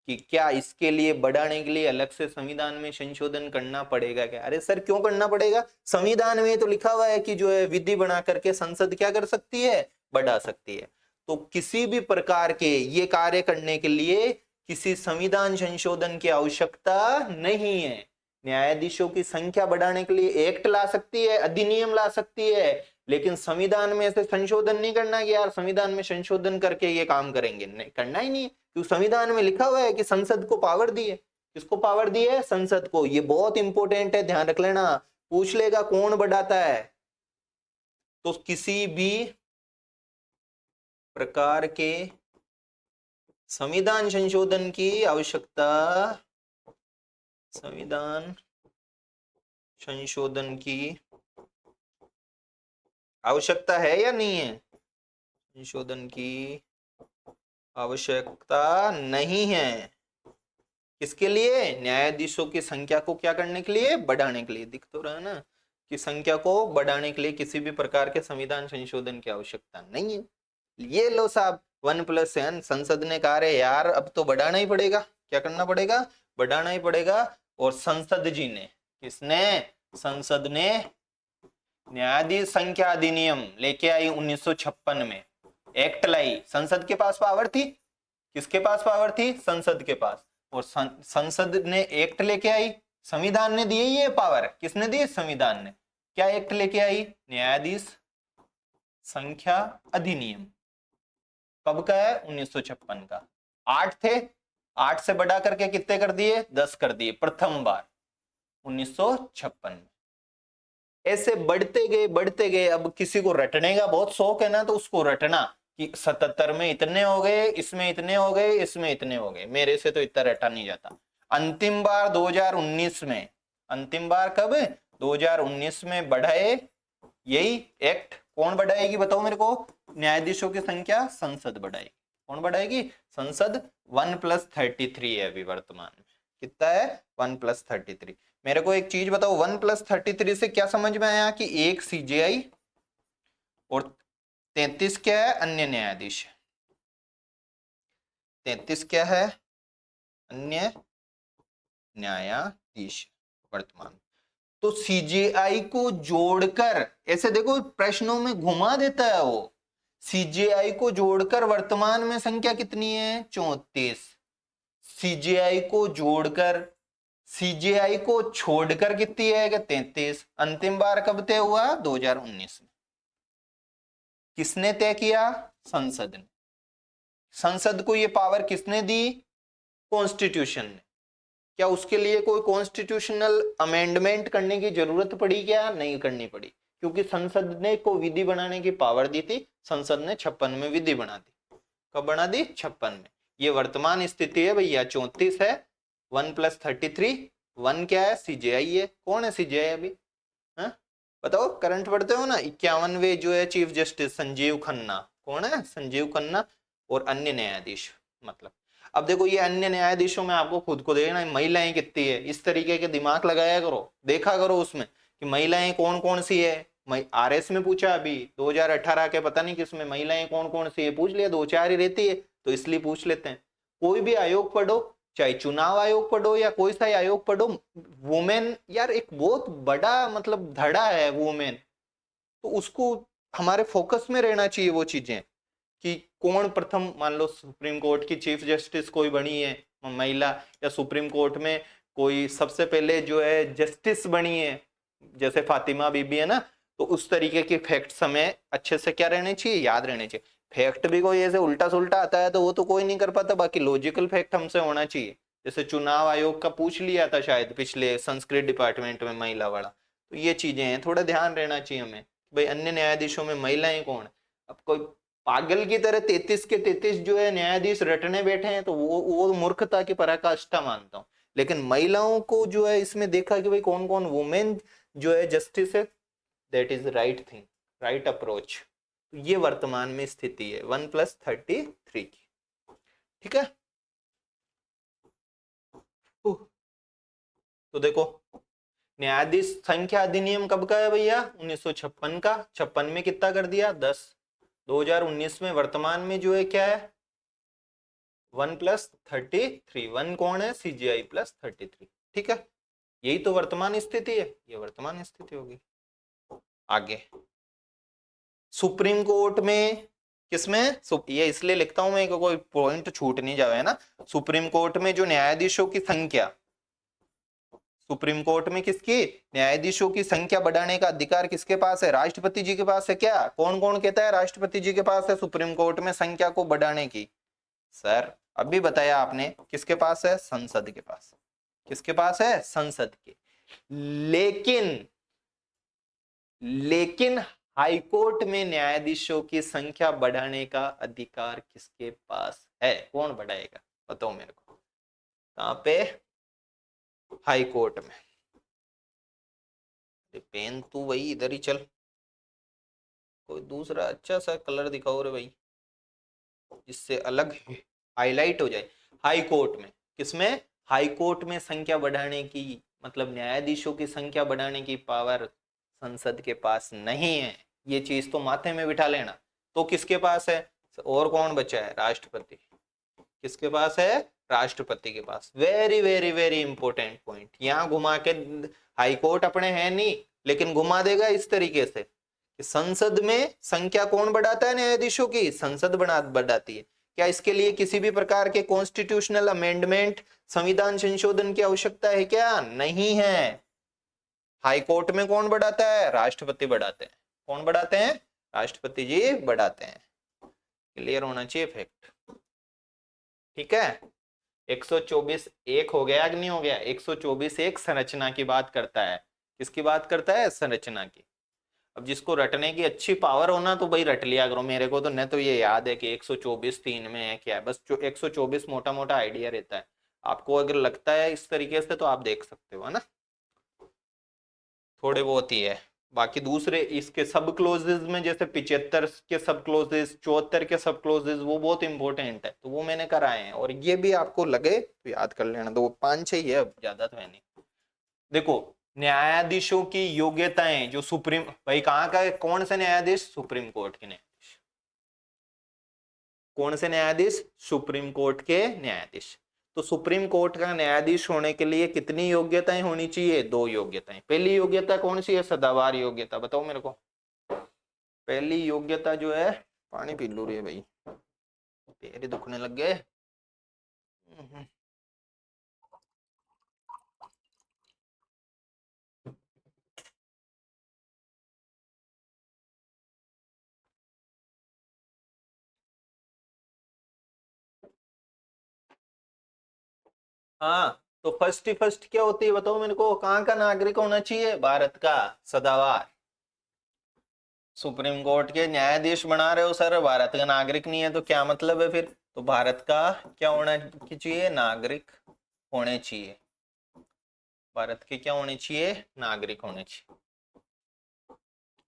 कि क्या इसके लिए बढ़ाने के लिए अलग से संविधान में संशोधन करना पड़ेगा क्या? अरे सर क्यों करना पड़ेगा? संविधान में तो लिखा हुआ है कि जो है विधि बना करके संसद क्या कर सकती है? बढ़ा सकती है। तो किसी भी प्रकार के ये कार्य करने के लिए किसी संविधान संशोधन की आवश्यकता नहीं है। न्यायाधीशों की संख्या बढ़ाने के लिए एक्ट ला सकती है, अधिनियम ला सकती है, लेकिन संविधान में ऐसे संशोधन नहीं करना कि यार संविधान में संशोधन करके ये काम करेंगे, नहीं करना ही नहीं है। क्योंकि संविधान में लिखा हुआ है कि संसद को पावर दी है। किसको पावर दी है? संसद को। ये बहुत इंपॉर्टेंट है, ध्यान रख लेना। पूछ लेगा कौन बढ़ाता है। तो किसी भी प्रकार के संविधान संशोधन की आवश्यकता, संविधान संशोधन की आवश्यकता है या नहीं है? संशोधन की आवश्यकता नहीं है। किसके लिए? न्यायाधीशों की संख्या को क्या करने के लिए? बढ़ाने के लिए। दिख तो रहा है ना कि संख्या को बढ़ाने के लिए किसी भी प्रकार के संविधान संशोधन की आवश्यकता नहीं है। ये लो साहब 1+7 संसद ने कहा रे यार अब तो बढ़ाना ही पड़ेगा। क्या करना पड़ेगा? बढ़ाना ही पड़ेगा। और संसद जी ने, किसने? संसद ने न्यायाधीश संख्या अधिनियम लेके आई 1956 में, एक्ट लाई। संसद के पास पावर थी। किसके पास पावर थी? संसद के पास। और संसद ने एक्ट लेके आई। संविधान ने दी ये पावर। किसने दी? संविधान ने। क्या एक्ट लेके आई? न्यायाधीश संख्या अधिनियम। कब का है? 1956 का। 8 थे, 8 से बढ़ा करके कितने कर दिए? 10 कर दिए प्रथम बार 1956 में। ऐसे बढ़ते गए। अब किसी को रटने का बहुत शौक है ना, तो उसको रटना कि 77 में इतने हो गए, इसमें इतने हो गए, इसमें इतने हो गए। मेरे से तो इतना रटा नहीं जाता। अंतिम बार 2019 में। अंतिम बार कब? 2019 में बढ़ाए यही एक्ट। कौन बढ़ाएगी बताओ मेरे को? न्यायाधीशों की संख्या संसद बढ़ाएगी। कौन बढ़ाएगी? संसद। 1+33 है अभी वर्तमान में। कितना है? 1+33। मेरे को एक चीज बताओ, 1+33 से क्या समझ में आया? कि एक सीजेआई और 33 क्या है? अन्य न्यायाधीश। 33 क्या है? अन्य न्यायाधीश वर्तमान। तो सीजेआई को जोड़कर, ऐसे देखो प्रश्नों में घुमा देता है वो। सीजेआई को जोड़कर वर्तमान में संख्या कितनी है? 34। सीजेआई को जोड़कर, सीजेआई को छोड़कर कितनी है? 33। अंतिम बार कब तय हुआ? 2019 में। किसने तय किया? संसद ने। संसद को ये पावर किसने दी? कॉन्स्टिट्यूशन ने। क्या उसके लिए कोई कॉन्स्टिट्यूशनल अमेंडमेंट करने की जरूरत पड़ी क्या? नहीं करनी पड़ी, क्योंकि संसद ने को विधि बनाने की पावर दी थी। संसद ने 56 में विधि बना दी। कब बना दी? 56 में। ये वर्तमान स्थिति है भैया। 34 है, 1+33। 1 क्या है? सीजेआई है। कौन है सीजेआई अभी? हाँ बताओ, करंट पढ़ते हो ना। 51वें जो है चीफ जस्टिस संजीव खन्ना। कौन है? संजीव खन्ना। और अन्य न्यायाधीश। मतलब अब देखो ये अन्य न्यायाधीशों में आपको खुद को देखना महिलाएं कितनी है। इस तरीके के दिमाग लगाया करो, देखा करो उसमें कि महिलाएं कौन कौन सी है। आरएस में पूछा अभी 2018 के पता नहीं किसमें, महिलाएं कौन कौन सी है पूछ लिया। 2-4 ही रहती है, तो इसलिए पूछ लेते हैं। कोई भी आयोग पढ़ो, चाहे चुनाव आयोग पढ़ो या कोई सा आयोग पढ़ो, वुमेन यार एक बहुत बड़ा मतलब धड़ा है वुमेन। तो उसको हमारे फोकस में रहना चाहिए वो चीजें कि कौन प्रथम, मान लो सुप्रीम कोर्ट की चीफ जस्टिस कोई बनी है महिला, या सुप्रीम कोर्ट में कोई सबसे पहले जो है जस्टिस बनी है जैसे फातिमा बीबी है ना, तो उस तरीके के फैक्ट्स हमें अच्छे से क्या रहने चाहिए? याद रहने चाहिए। फैक्ट भी कोई ऐसे उल्टा सुल्टा आता है तो वो तो कोई नहीं कर पाता, बाकी लॉजिकल फैक्ट हमसे होना चाहिए। जैसे चुनाव आयोग का पूछ लिया था शायद पिछले संस्कृत डिपार्टमेंट में महिला वाला। तो ये चीजें हैं, थोड़ा ध्यान रहना चाहिए हमें भाई अन्य न्यायाधीशों में महिलाएं कौन। अब कोई पागल की तरह 33 के 33 जो है न्यायाधीश रटने बैठे हैं तो वो मूर्खता की पराकाष्ठा मानता हूं। लेकिन महिलाओं को जो है इसमें देखा कि भाई कौन कौन वुमेन जो है जस्टिस है, that is right thing, right approach. ये वर्तमान में स्थिति है 1+33 की, ठीक है। तो देखो न्यायाधीश संख्या अधिनियम कब का है भैया, 1956 का। 56 में कितना कर दिया 10, 2019 में वर्तमान में जो है क्या है 1+33, 1 कौन है CGI +33, ठीक है। यही तो वर्तमान स्थिति है, ये वर्तमान स्थिति होगी। आगे सुप्रीम कोर्ट में, किसमें, ये इसलिए लिखता हूं मैं कोई पॉइंट छूट नहीं जाए ना। सुप्रीम कोर्ट में जो न्यायाधीशों की संख्या, सुप्रीम कोर्ट में किसकी, न्यायाधीशों की संख्या बढ़ाने का अधिकार किसके पास है, राष्ट्रपति जी के पास है। क्या कौन कौन कहता है राष्ट्रपति जी के पास है सुप्रीम कोर्ट में संख्या को बढ़ाने की? सर अभी बताया आपने, किसके पास है, संसद के पास। किसके पास है, संसद के। लेकिन हाईकोर्ट में न्यायाधीशों की संख्या बढ़ाने का अधिकार किसके पास है, कौन बढ़ाएगा बताओ मेरे को। कहां पे, हाई कोर्ट में। पेन तू वही इधर ही चल, कोई दूसरा अच्छा सा कलर दिखाओ रे भाई जिससे अलग हाईलाइट हो जाए। हाई कोर्ट में, किसमें, हाई कोर्ट में संख्या बढ़ाने की, मतलब न्यायाधीशों की संख्या बढ़ाने की पावर संसद के पास नहीं है। ये चीज तो माथे में बिठा लेना। तो किसके पास है, और कौन बचा है, राष्ट्रपति। किसके पास है, राष्ट्रपति के पास। Very very very important point. यहां घुमा के, हाई कोर्ट अपने हैं नहीं, लेकिन घुमा देगा इस तरीके से कि संसद में संख्या कौन बढ़ाता है, न्यायाधीशों की, संसद बढ़ाती है। क्या इसके लिए किसी भी प्रकार के कॉन्स्टिट्यूशनल अमेंडमेंट, संविधान संशोधन की आवश्यकता है क्या, नहीं है। हाई कोर्ट में कौन बढ़ाता है, राष्ट्रपति बढ़ाते हैं। कौन बढ़ाते हैं, राष्ट्रपति जी बढ़ाते हैं। क्लियर होना चाहिए फैक्ट, ठीक है। 124 एक हो गया कि नहीं हो गया, 124 एक संरचना की बात करता है। किसकी बात करता है, संरचना की। अब जिसको रटने की अच्छी पावर होना तो भाई रट लिया करो। मेरे को तो न तो ये याद है कि 124 3 में है क्या है, बस जो 124 मोटा मोटा आइडिया रहता है। आपको अगर लगता है इस तरीके से तो आप देख सकते हो, है ना, थोड़े बहुत ही है। बाकी दूसरे इसके सब क्लोजेस में, जैसे 75 के सब क्लोजेस, 74 के सब क्लोजेस, वो बहुत इंपॉर्टेंट है, तो वो मैंने कराए हैं। और ये भी आपको लगे तो याद कर लेना, तो 5-6 ही है, अब ज्यादा तो है नहीं। देखो न्यायाधीशों की योग्यताएं, जो सुप्रीम, भाई कहाँ का है, कौन से न्यायाधीश, सुप्रीम कोर्ट के न्यायाधीश। कौन से न्यायाधीश, सुप्रीम कोर्ट के न्यायाधीश। तो सुप्रीम कोर्ट का न्यायाधीश होने के लिए कितनी योग्यताएं होनी चाहिए, 2 योग्यताएं। पहली योग्यता कौन सी है, सदावार योग्यता। बताओ मेरे को, पहली योग्यता जो है, पानी पी लो रे भाई, पैर दुखने लग गए। हाँ तो फर्स्ट ही फर्स्ट क्या होती है बताओ मेरे को, कहाँ का नागरिक होना चाहिए, भारत का, सदावार। सुप्रीम कोर्ट के न्यायाधीश बना रहे हो सर, भारत का नागरिक नहीं है तो क्या मतलब है फिर। तो भारत का क्या होना चाहिए, नागरिक होने चाहिए। भारत के क्या होने चाहिए, नागरिक होने चाहिए।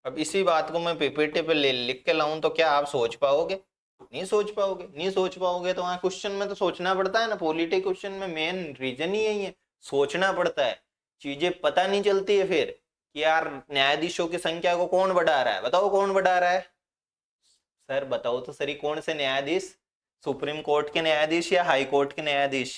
अब इसी बात को मैं पीपीटी पे लिख के लाऊं तो क्या आप सोच पाओगे, नहीं सोच पाओगे। नहीं सोच पाओगे तो वहां क्वेश्चन में तो सोचना पड़ता है ना। पॉलिटी क्वेश्चन में मेन रीजन ही यही है, सोचना पड़ता है। चीजें पता नहीं चलती है फिर कि यार न्यायाधीशों की संख्या को कौन बढ़ा रहा है, बताओ कौन बढ़ा रहा है। सर बताओ तो सही, कौन से न्यायाधीश, सुप्रीम कोर्ट के न्यायाधीश या हाई कोर्ट के न्यायाधीश।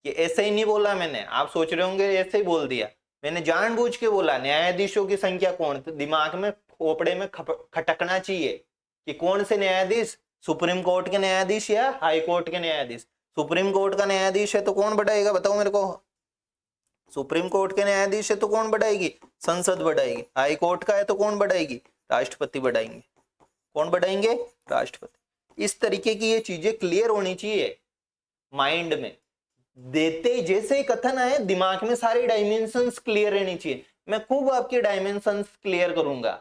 ये ऐसे ही नहीं बोला मैंने, आप सोच रहे होंगे ऐसे ही बोल दिया। मैंने जानबूझ के बोला न्यायाधीशों की संख्या कौन, तो दिमाग में खोपड़े में खटकना चाहिए कि कौन से न्यायाधीश, सुप्रीम कोर्ट के न्यायाधीश या हाई कोर्ट के न्यायाधीश। सुप्रीम कोर्ट का न्यायाधीश है तो कौन बढ़ाएगा बताओ मेरे को, सुप्रीम कोर्ट के न्यायाधीश है तो कौन बढ़ाएगी, संसद बढ़ाएगी। हाई कोर्ट का है तो कौन बढ़ाएगी, राष्ट्रपति बढ़ाएंगे। कौन बढ़ाएंगे, राष्ट्रपति। इस तरीके की ये चीजें क्लियर होनी चाहिए माइंड में। देते जैसे ही कथन आए दिमाग में सारी डायमेंशंस क्लियर रहनी चाहिए। मैं खूब आपकी डायमेंशंस क्लियर करूंगा।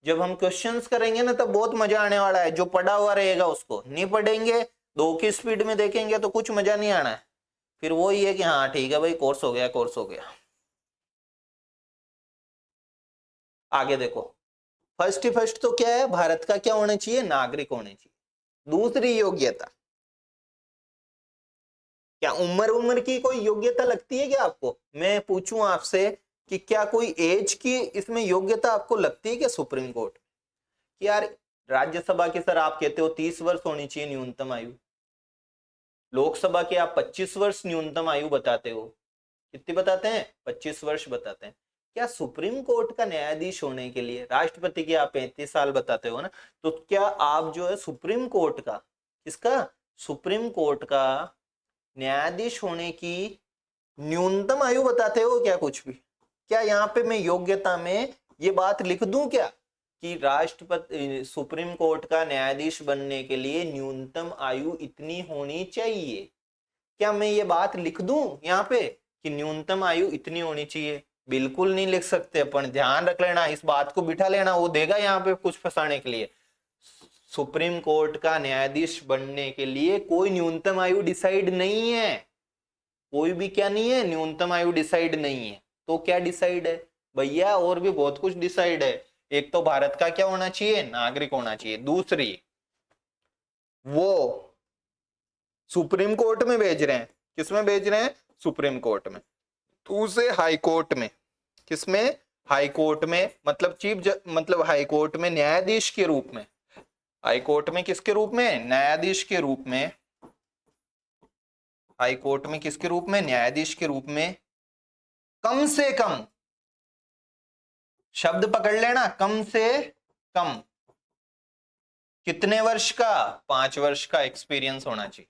जब हम क्वेश्चंस करेंगे ना तब बहुत मजा आने वाला है। जो पढ़ा हुआ रहेगा उसको, नहीं पढ़ेंगे 2 की स्पीड में देखेंगे तो कुछ मजा नहीं आना है। फिर वो ही है कि हाँ ठीक है भाई कोर्स हो गया, कोर्स हो गया। आगे देखो, फर्स्ट तो क्या है, भारत का क्या होना चाहिए, नागरिक होने चाहिए। दूसरी योग्यता, क्या उम्र की कोई योग्यता लगती है क्या आपको? मैं पूछूं आपसे कि क्या कोई एज की इसमें योग्यता आपको लगती है क्या सुप्रीम कोर्ट कि यार राज्यसभा की सर आप कहते हो 30 वर्ष होनी चाहिए न्यूनतम आयु, लोकसभा की आप 25 वर्ष न्यूनतम आयु बताते हो, कितनी बताते हैं, 25 वर्ष बताते हैं। क्या सुप्रीम कोर्ट का न्यायाधीश होने के लिए, राष्ट्रपति की आप 35 साल बताते हो ना, तो क्या आप जो है सुप्रीम कोर्ट का, किसका, सुप्रीम कोर्ट का न्यायाधीश होने की न्यूनतम आयु बताते हो क्या कुछ भी? क्या यहाँ पे मैं योग्यता में ये बात लिख दूं क्या कि राष्ट्रपति सुप्रीम कोर्ट का न्यायाधीश बनने के लिए न्यूनतम आयु इतनी होनी चाहिए? क्या मैं ये बात लिख दूं यहाँ पे कि न्यूनतम आयु इतनी होनी चाहिए? बिल्कुल नहीं लिख सकते अपन, ध्यान रख लेना, इस बात को बिठा लेना, वो देगा यहाँ पे कुछ फंसाने के लिए। सुप्रीम कोर्ट का न्यायाधीश बनने के लिए कोई न्यूनतम आयु डिसाइड नहीं है, कोई भी क्या नहीं है, न्यूनतम आयु डिसाइड नहीं है। तो क्या डिसाइड है भैया, और भी बहुत कुछ डिसाइड है। एक तो भारत का क्या होना चाहिए, नागरिक होना चाहिए। दूसरी, वो सुप्रीम कोर्ट में भेज रहे हैं, किसमें भेज रहे हैं, सुप्रीम कोर्ट में। दूसरे हाई कोर्ट में, किसमें, हाई कोर्ट में, मतलब मतलब हाई कोर्ट में न्यायाधीश के रूप में, हाई कोर्ट में किसके रूप में, न्यायाधीश के रूप में, हाई कोर्ट में किसके रूप में, न्यायाधीश के रूप में। कम से कम, शब्द पकड़ लेना, कम से कम कितने वर्ष का, 5 वर्ष का एक्सपीरियंस होना चाहिए।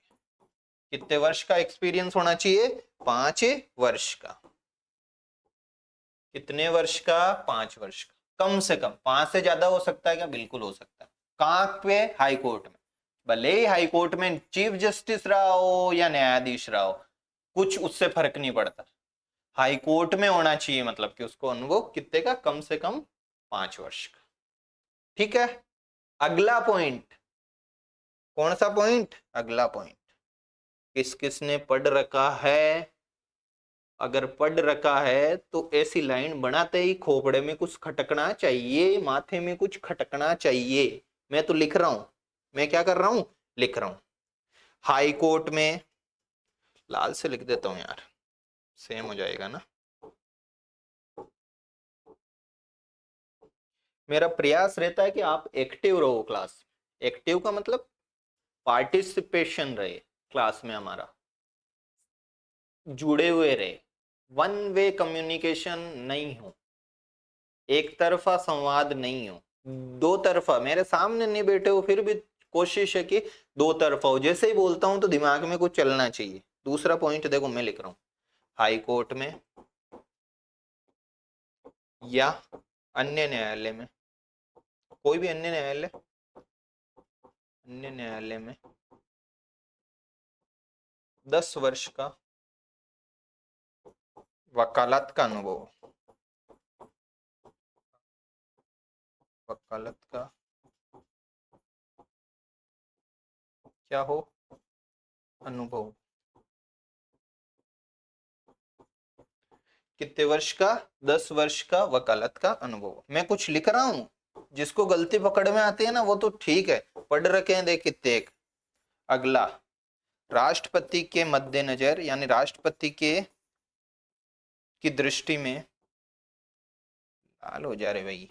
कितने वर्ष का एक्सपीरियंस होना चाहिए, 5 वर्ष का। कितने वर्ष का, 5 वर्ष का, कम से कम। 5 से ज्यादा हो सकता है क्या, बिल्कुल हो सकता है। कहां पे, हाई कोर्ट में। भले ही हाई कोर्ट में चीफ जस्टिस रहा हो या न्यायाधीश रहा हो, कुछ उससे फर्क नहीं पड़ता, हाई कोर्ट में होना चाहिए, मतलब कि उसको अनुभव कितने का, कम से कम 5 वर्ष का। ठीक है, अगला पॉइंट, कौन सा पॉइंट, अगला पॉइंट, किस किसने पढ़ रखा है? अगर पढ़ रखा है तो ऐसी लाइन बनाते ही खोपड़े में कुछ खटकना चाहिए, माथे में कुछ खटकना चाहिए। मैं तो लिख रहा हूं, मैं क्या कर रहा हूं, लिख रहा हूं। हाई कोर्ट में, लाल से लिख देता हूं यार, सेम हो जाएगा ना। मेरा प्रयास रहता है कि आप एक्टिव रहो क्लास। एक्टिव का मतलब पार्टिसिपेशन रहे क्लास में, हमारा जुड़े हुए रहे, वन वे कम्युनिकेशन नहीं हो, एक तरफा संवाद नहीं हो, दो तरफा। मेरे सामने नहीं बैठे हो फिर भी कोशिश है कि दो तरफा हो, जैसे ही बोलता हूं तो दिमाग में कुछ चलना चाहिए। दूसरा पॉइंट देखो मैं लिख रहा हूं, हाई कोर्ट में या अन्य न्यायालय में, कोई भी अन्य न्यायालय, अन्य न्यायालय में 10 वर्ष का वकालत का अनुभव, वकालत का क्या हो, अनुभव। कितने वर्ष का, 10 वर्ष का वकालत का अनुभव। मैं कुछ लिख रहा हूं, जिसको गलती पकड़ में आती है ना वो तो ठीक है, पढ़ रखे हैं देख कितने एक। अगला, राष्ट्रपति के मद्देनजर, यानी राष्ट्रपति के की दृष्टि में, लाल हो जा रहे भाई,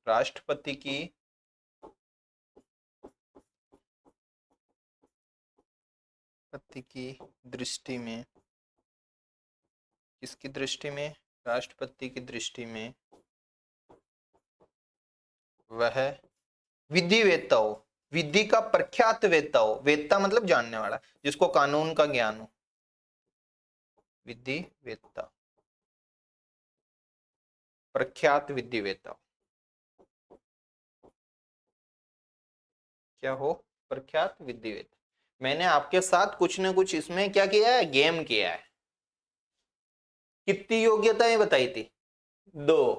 राष्ट्रपति की दृष्टि में, किसकी दृष्टि में, राष्ट्रपति की दृष्टि में वह विधि वेत्ता हो, विधि का प्रख्यात वेत्ता हो, वेत्ता मतलब जानने वाला, जिसको कानून का ज्ञान हो, विधि वेत्ता, प्रख्यात विधि वेत्ता। क्या हो, प्रख्यात विधि वेत्ता। मैंने आपके साथ कुछ ना कुछ इसमें क्या किया है, गेम किया है। कितनी योग्यताएं बताई थी, 2।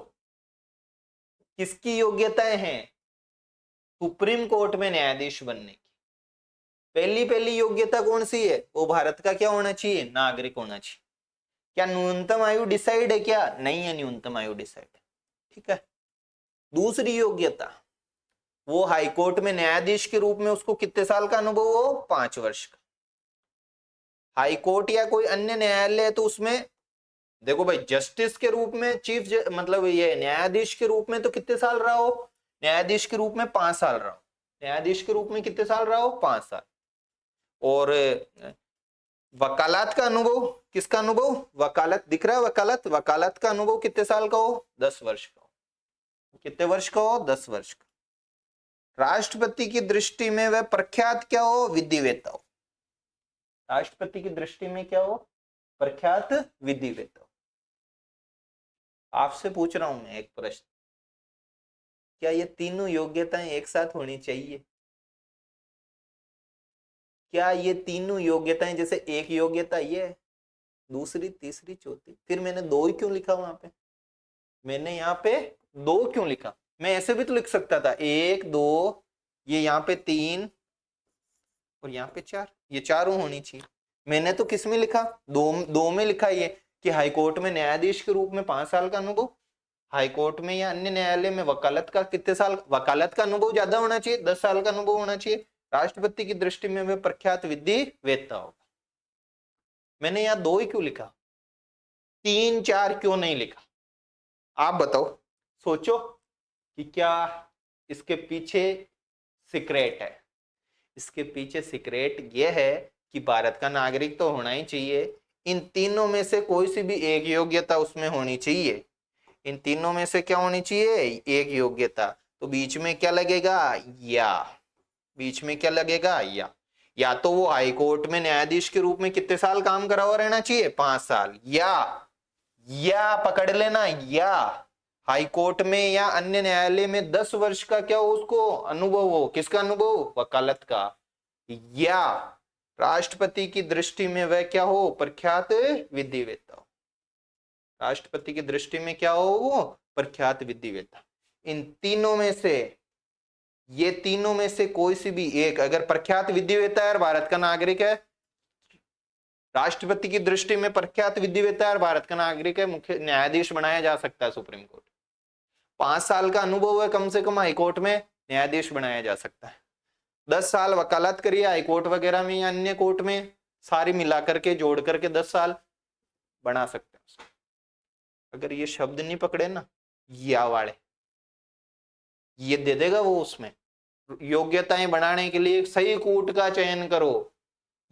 किसकी योग्यताएं हैं, सुप्रीम कोर्ट में न्यायाधीश बनने की। पहली योग्यता कौन सी है, वो भारत का क्या होना चाहिए, नागरिक होना चाहिए। क्या न्यूनतम आयु डिसाइड है क्या? नहीं है न्यूनतम आयु डिसाइड। ठीक है। दूसरी योग्यता, वो हाईकोर्ट में न्यायाधीश के रूप में उसको कितने साल का अनुभव हो? 5 वर्ष का। हाईकोर्ट या कोई अन्य न्यायालय है तो उसमें देखो भाई, जस्टिस के रूप में मतलब ये न्यायाधीश के रूप में तो कितने साल रहा हो? न्यायाधीश के रूप में 5 साल रहा हो। न्यायाधीश के रूप में कितने साल रहा हो? 5 साल। और वकालत का अनुभव, किसका अनुभव? वकालत दिख रहा है, वकालत, वकालत का अनुभव कितने साल का हो? 10 वर्ष का हो। कितने वर्ष का हो? 10 वर्ष का। राष्ट्रपति की दृष्टि में वह प्रख्यात क्या हो? विधिवेत्ता हो। राष्ट्रपति की दृष्टि में क्या हो? प्रख्यात विधिवेत्ता हो। आपसे पूछ रहा हूं मैं एक प्रश्न, क्या ये तीनों योग्यताएं एक साथ होनी चाहिए? क्या ये तीनों योग्यताएं, जैसे एक योग्यता ये है, दूसरी, तीसरी, चौथी, फिर मैंने 2 ही क्यों लिखा वहां पे? मैंने यहाँ पे 2 क्यों लिखा? मैं ऐसे भी तो लिख सकता था 1 2, ये यहाँ पे 3 और यहाँ पे 4, ये चारों होनी चाहिए। मैंने तो किस में लिखा? 2 में लिखा ये कि हाईकोर्ट में न्यायाधीश के रूप में 5 साल का अनुभव, हाईकोर्ट में या अन्य न्यायालय में वकालत का कितने साल? वकालत का अनुभव ज्यादा होना चाहिए, 10 साल का अनुभव होना चाहिए। राष्ट्रपति की दृष्टि में वे प्रख्यात विधिवेत्ता होगा। मैंने यहाँ 2 ही क्यों लिखा? 3 4 क्यों नहीं लिखा? आप बताओ, सोचो कि क्या इसके पीछे सीक्रेट है? इसके पीछे सीक्रेट यह है कि भारत का नागरिक तो होना ही चाहिए। इन तीनों में से कोई सी भी एक योग्यता उसमें होनी चाहिए। इन तीनों में से क्या होनी चाहिए? एक योग्यता। तो बीच में क्या लगेगा? या। बीच में क्या लगेगा? या तो वो हाईकोर्ट में न्यायाधीश के रूप में कितने साल काम करा हुआ रहना चाहिए? 5 साल। या पकड़ लेना, या हाईकोर्ट में या अन्य न्यायालय में 10 वर्ष का क्या हो उसको अनुभव हो। किसका अनुभव? वकालत का। या राष्ट्रपति की दृष्टि में वह क्या हो? प्रख्यात विधिवेत्ता हो। राष्ट्रपति की दृष्टि में क्या हो? वो प्रख्यात विधिवेत्ता। इन तीनों में से, ये तीनों में से कोई सी भी एक, अगर प्रख्यात विधिवेत्ता है और भारत का नागरिक है, राष्ट्रपति की दृष्टि में प्रख्यात विधिवेत्ता है और भारत का नागरिक है, मुख्य न्यायाधीश बनाया जा सकता है सुप्रीम कोर्ट। 5 साल का अनुभव है कम से कम हाईकोर्ट में, न्यायाधीश बनाया जा सकता है। 10 साल वकालत करिए हाईकोर्ट वगैरह में या अन्य कोर्ट में, सारी मिला करके जोड़ करके 10 साल बना सकते हैं। अगर ये शब्द नहीं पकड़े ना, या वाले, ये दे देगा वो उसमें योग्यताएं बनाने के लिए सही कूट का चयन करो।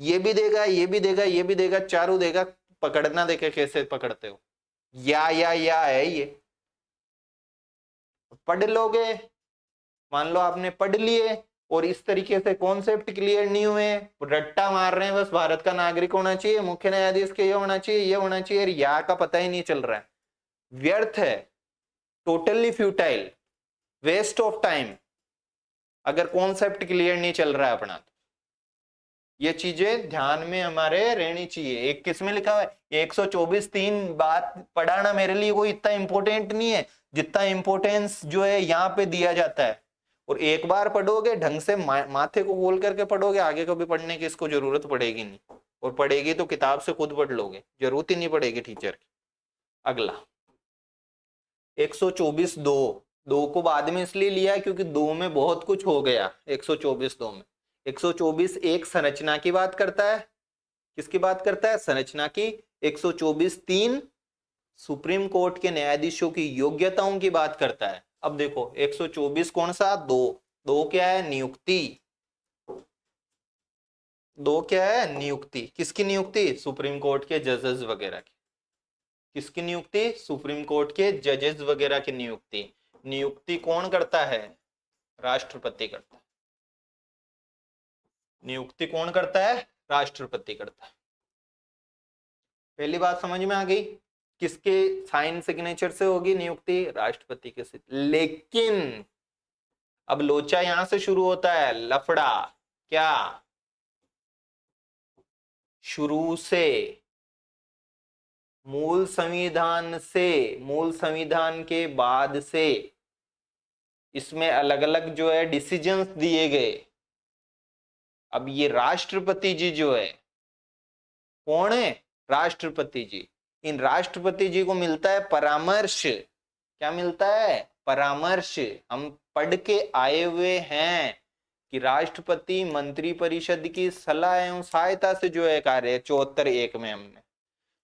ये भी देगा, ये भी देगा, ये भी देगा, चारों देगा। पकड़ना देखे कैसे पकड़ते हो। या है ये। पढ़ लोगे, मान लो आपने पढ़ लिए और इस तरीके से कॉन्सेप्ट क्लियर नहीं हुए, रट्टा मार रहे हैं बस भारत का नागरिक होना चाहिए, मुख्य न्यायाधीश के ये होना चाहिए, ये होना चाहिए, या का पता ही नहीं चल रहा है। व्यर्थ है, totally futile, waste of time, अगर कॉन्सेप्ट क्लियर नहीं चल रहा है अपना। तो ये चीजें ध्यान में हमारे रहनी चाहिए। एक किस में लिखा हुआ है? 124(3) बात पढ़ाना मेरे लिए कोई इतना इंपॉर्टेंट नहीं है जितना इंपॉर्टेंस जो है यहाँ पे दिया जाता है। और एक बार पढ़ोगे ढंग से, माथे को खोल करके पढ़ोगे, आगे कभी पढ़ने की इसको जरूरत पड़ेगी नहीं, और पढ़ेगी तो किताब से खुद पढ़ लोगे, जरूरत ही नहीं पड़ेगी टीचर की। अगला 124(2), 2 को बाद में इसलिए लिया क्योंकि 2 में बहुत कुछ हो गया। 124(2) में 124(1) संरचना की बात करता है। किसकी बात करता है? संरचना की। 124(3) सुप्रीम कोर्ट के न्यायाधीशों की योग्यताओं की बात करता है। अब देखो 124 कौन सा? 2 क्या है? नियुक्ति। 2 क्या है? नियुक्ति। किसकी नियुक्ति? सुप्रीम कोर्ट के जजेस वगैरह की। किसकी नियुक्ति? सुप्रीम कोर्ट के जजेस वगैरह की नियुक्ति। नियुक्ति कौन करता है? राष्ट्रपति करता है। नियुक्ति कौन करता है? राष्ट्रपति करता है। पहली बात समझ में आ गई? किसके साइन सिग्नेचर से होगी नियुक्ति? राष्ट्रपति के से। लेकिन अब लोचा यहां से शुरू होता है, लफड़ा। क्या? शुरू से, मूल संविधान से, मूल संविधान के बाद से इसमें अलग अलग जो है डिसीजंस दिए गए। अब ये राष्ट्रपति जी जो है, कौन है? राष्ट्रपति जी। इन राष्ट्रपति जी को मिलता है परामर्श। क्या मिलता है? परामर्श। हम पढ़ के आए हुए हैं कि राष्ट्रपति मंत्री परिषद की सलाह एवं सहायता से जो है कार्य 74(1) में हमने,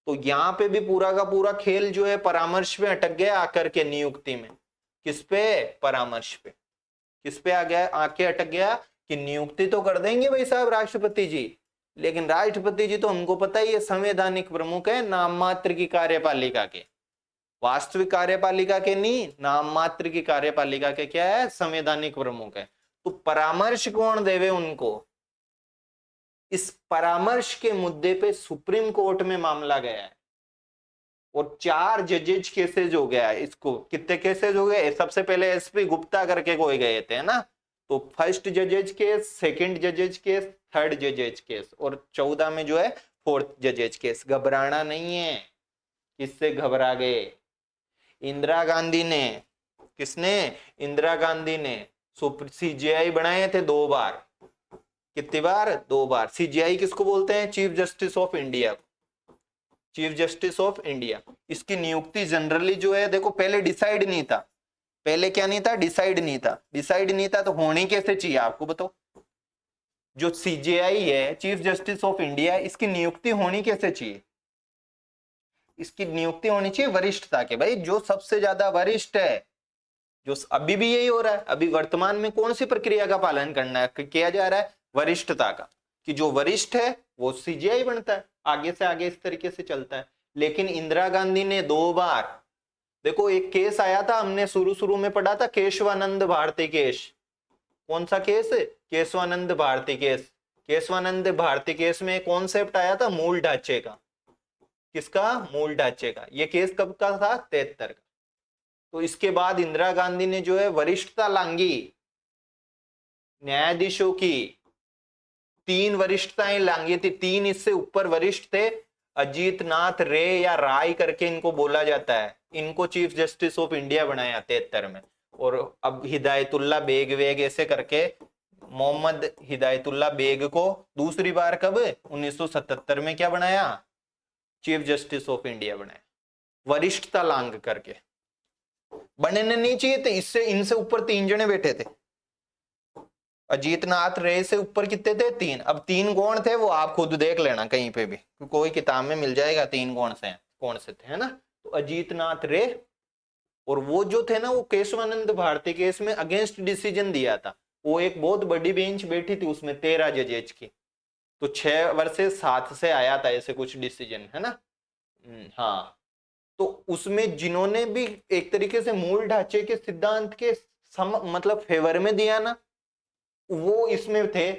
तो यहाँ पे भी पूरा का पूरा खेल जो है परामर्श में अटक गया आकर के, नियुक्ति में। किस पे? परामर्श पे। किस पे आ गया, आके अटक गया कि नियुक्ति तो कर देंगे भाई साहब राष्ट्रपति जी, लेकिन राष्ट्रपति जी तो हमको पता ही है संवैधानिक प्रमुख है, नाम मात्र की कार्यपालिका के, वास्तविक कार्यपालिका के नहीं, नाम मात्र की कार्यपालिका के क्या है? संवैधानिक प्रमुख है। तो परामर्श कौन देवे उनको? इस परामर्श के मुद्दे पे सुप्रीम कोर्ट में मामला गया है और 4 जजेज केसेज हो गया है। इसको कितने केसेज हो गए? सबसे पहले एसपी गुप्ता करके कोई गए थे, है ना, तो first जजेज case, second जजेज case, third जजेज case, और 14 में जो है फोर्थ जजेज केस। घबराना नहीं है। किससे घबरा गए? इंदिरा गांधी ने। किसने? इंदिरा गांधी ने सीजेआई बनाए थे 2 बार। कितनी बार? 2 बार। सीजेआई किसको बोलते हैं? Chief justice of India. Chief justice of India. इसकी नियुक्ति जनरली जो है, देखो पहले डिसाइड नहीं था। पहले क्या नहीं था? डिसाइड नहीं था। डिसाइड नहीं था तो होनी कैसे चाहिए आपको बताओ? जो सीजेआई है, चीफ जस्टिस ऑफ इंडिया, इसकी नियुक्ति होनी कैसे चाहिए? इसकी नियुक्ति होनी चाहिए वरिष्ठता के। भाई जो सबसे ज्यादा वरिष्ठ है, जो अभी भी यही हो रहा है, अभी वर्तमान में कौन सी प्रक्रिया का पालन करना है, किया जा रहा है? वरिष्ठता का, कि जो वरिष्ठ है वो सीजेआई बनता है, आगे से आगे इस तरीके से चलता है। लेकिन इंदिरा गांधी ने 2 बार, देखो एक केस आया था, हमने शुरू में पढ़ा था, केशवानंद भारती केस। कौन सा case? Keshavananda Bharati case. Keshavananda Bharati case में कॉन्सेप्ट आया था मूल ढांचे का। किसका? मूल ढांचे का। ये केस कब का था? 73 का। तो इसके बाद इंदिरा गांधी ने जो है वरिष्ठता लांगी न्यायाधीशों की। 3 वरिष्ठताएं लांगी थी, 3 इससे ऊपर वरिष्ठ थे। अजीत नाथ रे या राय करके इनको बोला जाता है। इनको चीफ जस्टिस ऑफ इंडिया बनाया 73 में। और अब हिदायतुल्ला बेग वेग ऐसे करके, मोहम्मद हिदायतुल्ला बेग को दूसरी बार कब? 1977 में क्या बनाया? चीफ जस्टिस ऑफ इंडिया बनाया, वरिष्ठता लांग करके। बनने नहीं चाहिए थे, इससे इनसे ऊपर 3 जने बैठे थे। अजीत नाथ रे से ऊपर कितने थे? 3। अब 3 कौन थे वो आप खुद देख लेना कहीं पे भी, कोई किताब में मिल जाएगा 3 कौन से थे, है ना। तो अजीत नाथ रे, और वो जो थे ना, वो केशवानंद भारती केस में अगेंस्ट डिसीजन दिया था। वो एक बहुत बड़ी बेंच बैठी थी उसमें 13 जजेज की, तो 6 वर्सेस 7 से आया था ऐसे कुछ डिसीजन, है ना। हाँ, तो उसमें जिन्होंने भी एक तरीके से मूल ढांचे के सिद्धांत के मतलब फेवर में दिया ना, वो इसमें थे।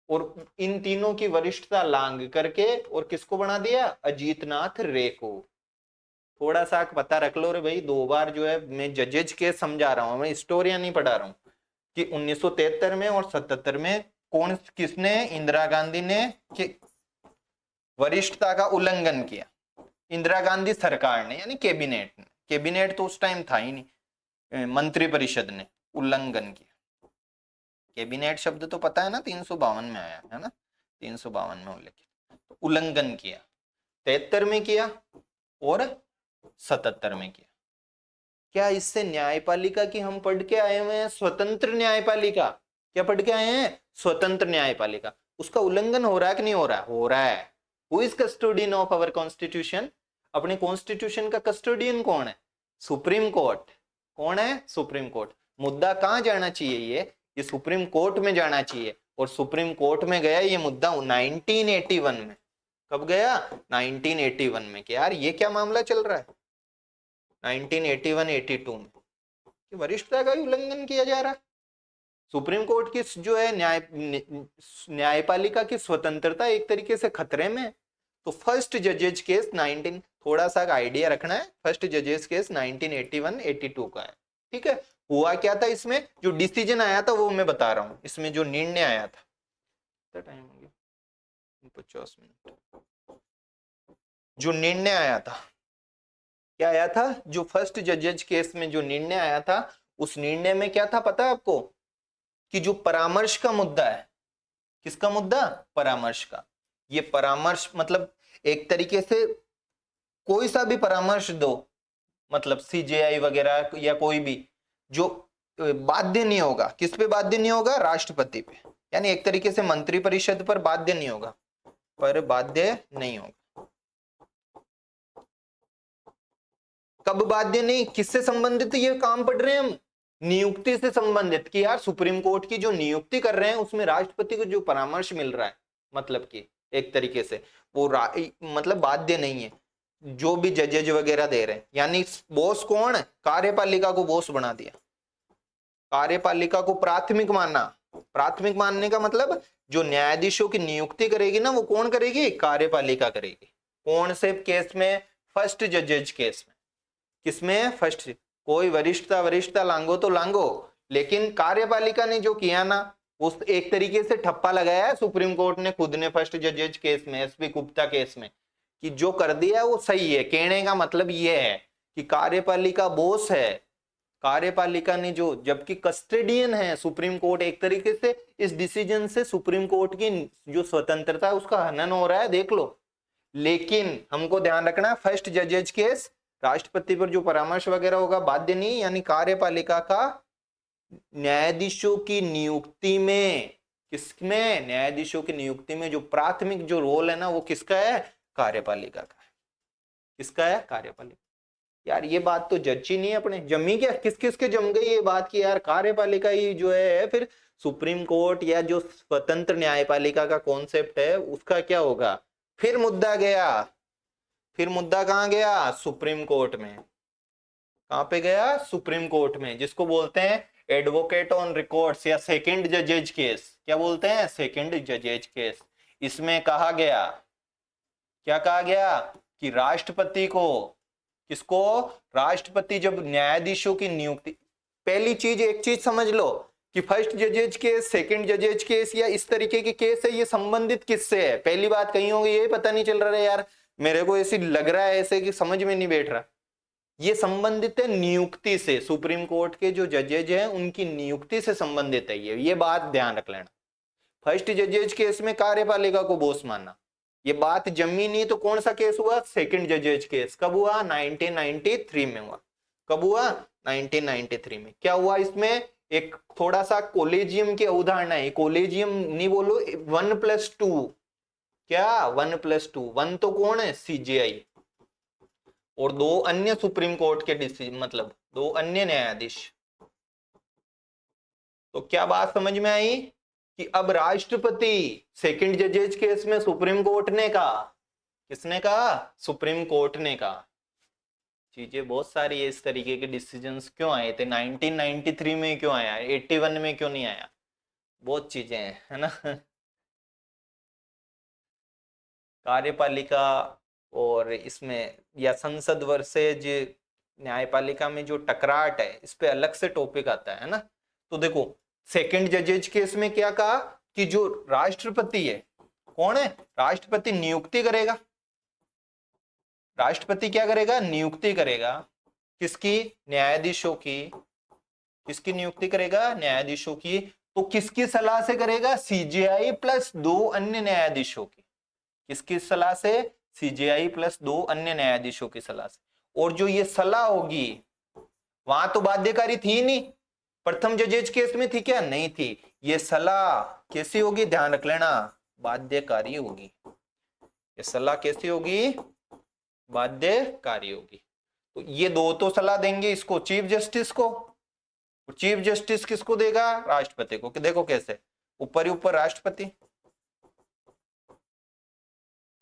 और इन तीनों की वरिष्ठता लांग करके और किसको बना दिया? अजीतनाथ रे को। थोड़ा सा पता रख लो रे भाई, 2 बार जो है मैं जजेज के समझा रहा हूं, मैं हिस्टोरियन नहीं पढ़ा रहा हूं, कि 1973 में और 77 में कौन, किसने? इंदिरा गांधी ने वरिष्ठता का उल्लंघन किया। इंदिरा गांधी सरकार ने, यानी कैबिनेट ने, कैबिनेट तो उस टाइम था ही नहीं, मंत्रिपरिषद ने उल्लंघन किया। कैबिनेट शब्द तो पता है ना, 352 में आया है ना, 352 में उल्लेखित। तो उल्लंघन किया 73 में किया और 77 में किया। क्या इससे न्यायपालिका की हम पढ़ के आए हुए हैं स्वतंत्र न्यायपालिका? क्या पढ़ के आए हैं? स्वतंत्र न्यायपालिका। उसका उल्लंघन हो रहा है कि नहीं हो रहा है? हो रहा है। Who is custodian of our constitution? अपने कॉन्स्टिट्यूशन का कस्टोडियन कौन है? Supreme court. कौन है? Supreme court. मुद्दा कहां जाना चाहिए? ये सुप्रीम कोर्ट में जाना चाहिए, और सुप्रीम कोर्ट में गया ये मुद्दा 1981 में। कब गया? 1981 में। कि यार ये क्या मामला चल रहा है 1981-82 में, कि वरिष्ठता का उल्लंघन किया जा रहा है। सुप्रीम कोर्ट की जो है न्यायपालिका की स्वतंत्रता एक तरीके से खतरे में। तो फर्स्ट जजेज केस 19, थोड़ा सा आइडिया रखना है, फर्स्ट जजेज केस 1981-82 का है। ठीक है। हुआ क्या था इसमें? जो डिसीजन आया था वो मैं बता रहा हूं, इसमें जो निर्णय आया था। कितना टाइम हो गया? 50 मिनट। जो निर्णय आया था, क्या आया था? जो फर्स्ट जजेज केस में जो निर्णय आया था, उस निर्णय में क्या था पता है आपको? कि जो परामर्श का मुद्दा है, किसका मुद्दा? परामर्श का। ये परामर्श मतलब एक तरीके से कोई सा भी परामर्श दो, मतलब सीजेआई वगैरह या कोई भी, जो बाध्य नहीं होगा, किस पे बाध्य नहीं होगा, राष्ट्रपति पे, यानी एक तरीके से मंत्रिपरिषद पर बाध्य नहीं होगा, पर बाध्य नहीं होगा। कब बाध्य नहीं, किससे संबंधित ये काम पढ़ रहे हैं हम, नियुक्ति से संबंधित, कि यार सुप्रीम कोर्ट की जो नियुक्ति कर रहे हैं उसमें राष्ट्रपति को जो परामर्श मिल रहा है, मतलब कि एक तरीके से वो मतलब बाध्य नहीं है, जो भी जजेज वगैरह दे रहे हैं। यानी बॉस कौन है, कार्यपालिका को बॉस बना दिया, कार्यपालिका को प्राथमिक मानना। प्राथमिक मानने का मतलब जो न्यायाधीशों की नियुक्ति करेगी ना, वो कौन करेगी, कार्यपालिका करेगी। कौन से केस में, फर्स्ट जजेज केस में। किसमें, फर्स्ट। कोई वरिष्ठता लांगो तो लांगो, लेकिन कार्यपालिका ने जो किया ना, उस एक तरीके से ठप्पा लगाया है सुप्रीम कोर्ट ने खुद ने फर्स्ट जजेज केस में, एसपी गुप्ता केस में, कि जो कर दिया वो सही है। कहने का मतलब ये है कि कार्यपालिका बॉस है, कार्यपालिका ने जो, जबकि कस्टोडियन है सुप्रीम कोर्ट, एक तरीके से इस डिसीजन से सुप्रीम कोर्ट की जो स्वतंत्रता है उसका हनन हो रहा है, देख लो। लेकिन हमको ध्यान रखना, फर्स्ट जजेज केस राष्ट्रपति पर जो परामर्श वगैरह होगा बाध्य नहीं, यानी कार्यपालिका का न्यायाधीशों की नियुक्ति में, किसमें, न्यायाधीशों की नियुक्ति में जो प्राथमिक जो रोल है ना, वो किसका है, कार्यपालिका का है। किसका है, कार्यपालिका। यार ये बात तो जची नहीं है अपने, जमी क्या, किस किस के जम गई ये बात की यार कार्यपालिका ही जो है, फिर सुप्रीम कोर्ट या जो स्वतंत्र न्यायपालिका का कॉन्सेप्ट है उसका क्या होगा। फिर मुद्दा गया, फिर मुद्दा कहां गया, सुप्रीम कोर्ट में। कहां पे गया, सुप्रीम कोर्ट में, जिसको बोलते हैं एडवोकेट ऑन रिकॉर्ड्स या सेकंड जजेज केस। क्या बोलते हैं, सेकंड जजेज केस। इसमें कहा गया, क्या कहा गया, कि राष्ट्रपति को, किसको, राष्ट्रपति जब न्यायाधीशों की नियुक्ति, पहली चीज एक चीज समझ लो कि फर्स्ट जजेज केस, सेकंड जजेज केस या इस तरीके के केस है, ये संबंधित किससे है। पहली बात कहीं होगी ये पता नहीं चल रहा है यार, मेरे को ऐसे लग रहा है ऐसे कि समझ में नहीं बैठ रहा। ये संबंधित है नियुक्ति से, सुप्रीम कोर्ट के जो जजेज हैं उनकी नियुक्ति से संबंधित है ये बात ध्यान रख लेना। फर्स्ट जजेज केस में कार्यपालिका को बॉस मानना, ये बात जमी नहीं तो कौन सा केस हुआ, सेकंड जजेज केस। कब हुआ, 1993 में हुआ। कब हुआ, 1993 में। क्या हुआ इसमें, एक थोड़ा सा कोलेजियम की अवधारणा है, कोलेजियम नहीं बोलो, 1+2, क्या 1+2, 1 तो कौन है, सीजेआई, और 2 अन्य सुप्रीम कोर्ट के डिसीजन, मतलब 2 अन्य न्यायाधीश। तो क्या बात समझ में आई कि अब राष्ट्रपति, सेकंड जजेज केस में सुप्रीम कोर्ट ने कहा, किसने कहा, सुप्रीम कोर्ट ने कहा। चीजें बहुत सारी है, इस तरीके के डिसीजंस क्यों आए थे 1993 में, क्यों आया 81 में, क्यों नहीं आया, बहुत चीजें हैं, है ना। कार्यपालिका और इसमें या संसद वर्सेज न्यायपालिका में जो टकराट है, इस पे अलग से टॉपिक आता है ना। तो देखो सेकंड जजेज केस में क्या कहा कि जो राष्ट्रपति है, कौन है, राष्ट्रपति नियुक्ति करेगा, राष्ट्रपति क्या करेगा, नियुक्ति करेगा, किसकी, न्यायाधीशों की। किसकी नियुक्ति करेगा, न्यायाधीशों की। तो किसकी सलाह से करेगा, सीजेआई प्लस 2 अन्य न्यायाधीशों की। किसकी सलाह से, सीजेआई प्लस 2 अन्य न्यायाधीशों की सलाह से। और जो ये सलाह होगी, वहां तो बाध्यकारी थी नहीं, प्रथम जजेज केस में थी क्या, नहीं थी। ये सलाह कैसी होगी, ध्यान रख लेना, बाध्यकारी होगी। ये सलाह कैसी होगी, बाध्यकारी होगी। तो ये 2 तो सलाह देंगे इसको, चीफ जस्टिस को, चीफ जस्टिस किसको देगा, राष्ट्रपति को। देखो कैसे, ऊपर ही ऊपर राष्ट्रपति,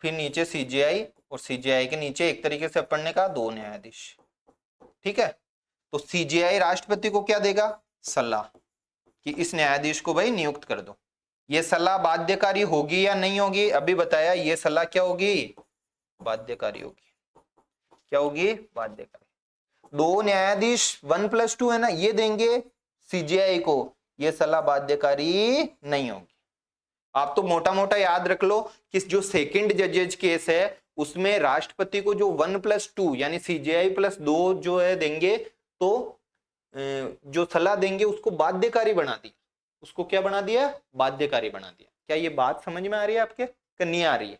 फिर नीचे सीजेआई, और सीजेआई के नीचे एक तरीके से अपन ने कहा 2 न्यायाधीश। ठीक है, तो सीजेआई राष्ट्रपति को क्या देगा, सलाह, कि इस न्यायाधीश को भाई नियुक्त कर दो। ये सलाह बाध्यकारी होगी या नहीं होगी, अभी बताया, ये सलाह क्या होगी, बाध्यकारी होगी। क्या होगी, बाध्यकारी। 2 न्यायाधीश 1+2 है ना, ये देंगे सीजेआई को, ये सलाह बाध्यकारी नहीं होगी। आप तो मोटा मोटा याद रख लो कि जो सेकंड जजेज केस है उसमें राष्ट्रपति को जो 1+2 यानी सीजेआई प्लस 2 जो है देंगे, तो जो सलाह देंगे उसको बाध्यकारी बना दिया। उसको क्या बना दिया, बाध्यकारी बना दिया। क्या ये बात समझ में आ रही है आपके, नहीं आ रही है।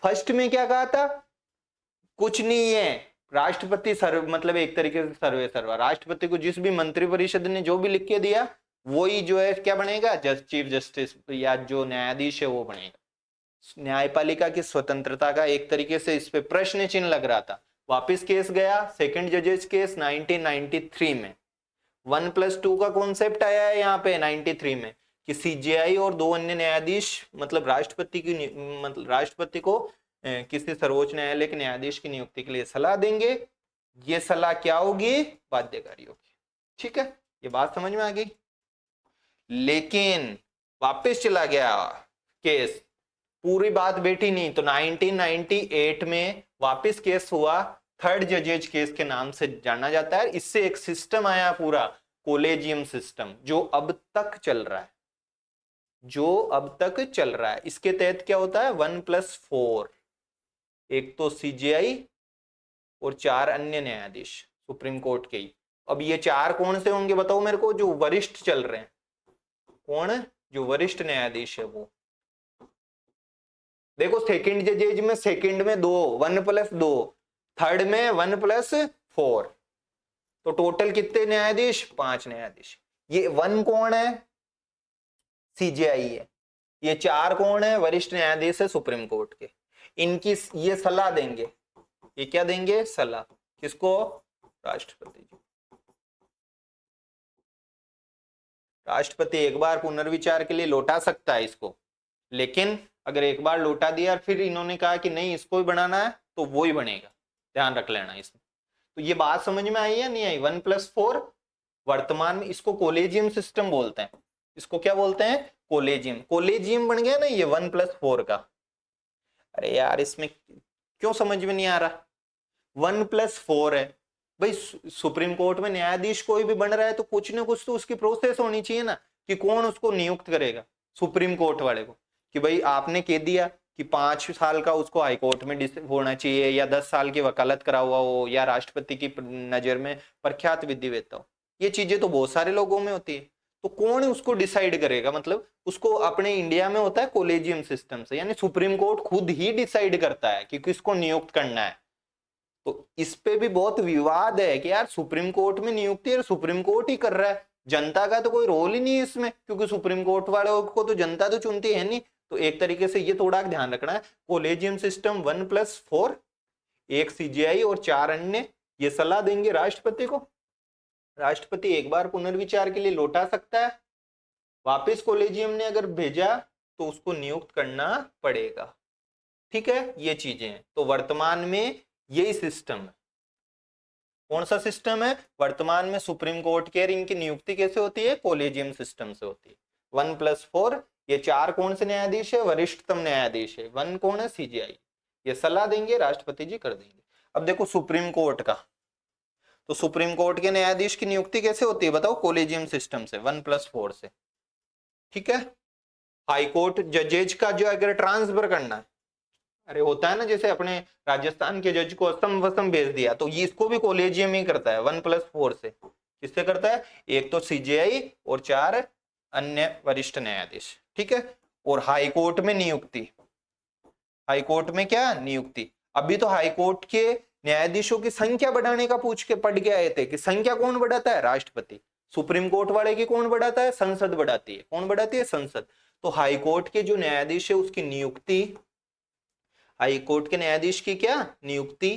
फर्स्ट में क्या कहा था, कुछ नहीं है। राष्ट्रपति सर्व मतलब एक तरीके से सर्वे सर्वा, राष्ट्रपति को जिस भी मंत्रिपरिषद ने जो भी लिख के दिया वही जो है क्या बनेगा, चीफ जस्टिस या जो न्यायाधीश है वो बनेगा। न्यायपालिका की स्वतंत्रता का एक तरीके से इस पे प्रश्न चिन्ह लग रहा था। वापिस केस गया, सेकंड जजेस केस 1993 में 1+2 का कॉन्सेप्ट आया है यहाँ पे 93 में कि सीजेआई और 2 अन्य न्यायाधीश मतलब राष्ट्रपति को किसी सर्वोच्च न्यायालय के न्यायाधीश की नियुक्ति के लिए सलाह देंगे। ये सलाह क्या होगी, बाध्यकारी होगी। ठीक है, ये बात समझ में आ गई। लेकिन वापस चला गया केस, पूरी बात बैठी नहीं, तो 1998 में वापस केस हुआ, थर्ड जजेज केस के नाम से जाना जाता है। इससे एक सिस्टम आया पूरा, कोलेजियम सिस्टम, जो अब तक चल रहा है, इसके तहत क्या होता है 1+4, एक तो सीजेआई और 4 अन्य न्यायाधीश सुप्रीम कोर्ट के ही। अब ये 4 कौन से होंगे बताओ मेरे को, जो वरिष्ठ चल रहे हैं। कौन, जो वरिष्ठ न्यायाधीश है वो। देखो सेकंड जजेज में सेकंड में 2, 1+2, थर्ड में 1+4, तो टोटल कितने न्यायाधीश, 5 न्यायाधीश। ये 1 कौन है, सीजेआई है। ये 4 कौन है, वरिष्ठ न्यायाधीश है सुप्रीम कोर्ट के। इनकी ये सलाह देंगे, ये क्या देंगे, सलाह, किसको, राष्ट्रपति जी। राष्ट्रपति एक बार पुनर्विचार के लिए लौटा सकता है इसको, लेकिन अगर एक बार लौटा दिया फिर इन्होंने कहा कि नहीं इसको ही बनाना है तो वो ही बनेगा, ध्यान रख लेना इसमें। तो ये बात समझ में आई या नहीं आई। 1+4 वर्तमान में इसको कोलेजियम सिस्टम बोलते हैं। इसको क्या बोलते हैं, कोलेजियम। कोलेजियम बन गया ना ये 1+4 का। अरे यार इसमें क्यों समझ में नहीं आ रहा, 1+4 है भाई। सुप्रीम कोर्ट में न्यायाधीश कोई भी बन रहा है तो कुछ ना कुछ तो उसकी प्रोसेस होनी चाहिए ना, कि कौन उसको नियुक्त करेगा सुप्रीम कोर्ट वाले को, कि भाई आपने कह दिया कि 5 साल का उसको हाईकोर्ट में होना चाहिए, या 10 साल की वकालत करा हुआ हो, या राष्ट्रपति की नजर में प्रख्यात विधिवेत्ता हो। ये चीजें तो बहुत सारे लोगों में होती है, तो कौन उसको डिसाइड करेगा। मतलब उसको अपने इंडिया में होता है कोलेजियम सिस्टम से, यानी सुप्रीम कोर्ट खुद ही डिसाइड करता है कि किसको नियुक्त करना है। तो इस पे भी बहुत विवाद है कि यार सुप्रीम कोर्ट में नियुक्ति है, सुप्रीम कोर्ट ही कर रहा है, जनता का तो कोई रोल ही नहीं है इसमें, क्योंकि सुप्रीम कोर्ट वालों को तो जनता तो चुनती है नहीं। तो एक तरीके से ये थोड़ा ध्यान रखना है, कोलेजियम सिस्टम 1+4, एक सीजीआई और 4 अन्य, ये सलाह देंगे राष्ट्रपति को। राष्ट्रपति एक बार पुनर्विचार के लिए लौटा सकता है, वापिस कोलेजियम ने अगर भेजा तो उसको नियुक्त करना पड़ेगा। ठीक है, ये चीजें हैं। तो वर्तमान में यही सिस्टम है। कौन सा सिस्टम है, वर्तमान में सुप्रीम कोर्ट के इनकी नियुक्ति कैसे होती है, कोलेजियम सिस्टम से होती है। 1+4, ये 4 कौन से न्यायाधीश है, वरिष्ठतम न्यायाधीश है। 1 कौन है, सीजीआई। ये सलाह देंगे, राष्ट्रपति जी कर देंगे। अब देखो सुप्रीम कोर्ट का, तो सुप्रीम कोर्ट के न्यायाधीश की नियुक्ति कैसे होती है बताओ, कोलेजियम सिस्टम से 1+4 से। ठीक है, हाईकोर्ट जजेज का जो अगर ट्रांसफर करना है, अरे होता है ना जैसे अपने राजस्थान के जज को असम वसम भेज दिया, तो ये इसको भी कोलेजियम ही करता है 1+4 से। किससे करता है, एक तो सीजेआई और 4 अन्य वरिष्ठ न्यायाधीश। ठीक है, और हाईकोर्ट में नियुक्ति, हाईकोर्ट में क्या नियुक्ति। अभी तो हाईकोर्ट के न्यायाधीशों की संख्या बढ़ाने का पूछ के पढ़ के आए थे कि संख्या कौन बढ़ाता है, राष्ट्रपति। सुप्रीम कोर्ट वाले की कौन बढ़ाता है, संसद बढ़ाती है। कौन बढ़ाती है, संसद। तो हाईकोर्ट के जो न्यायाधीश है उसकी नियुक्ति, हाईकोर्ट के न्यायाधीश की क्या नियुक्ति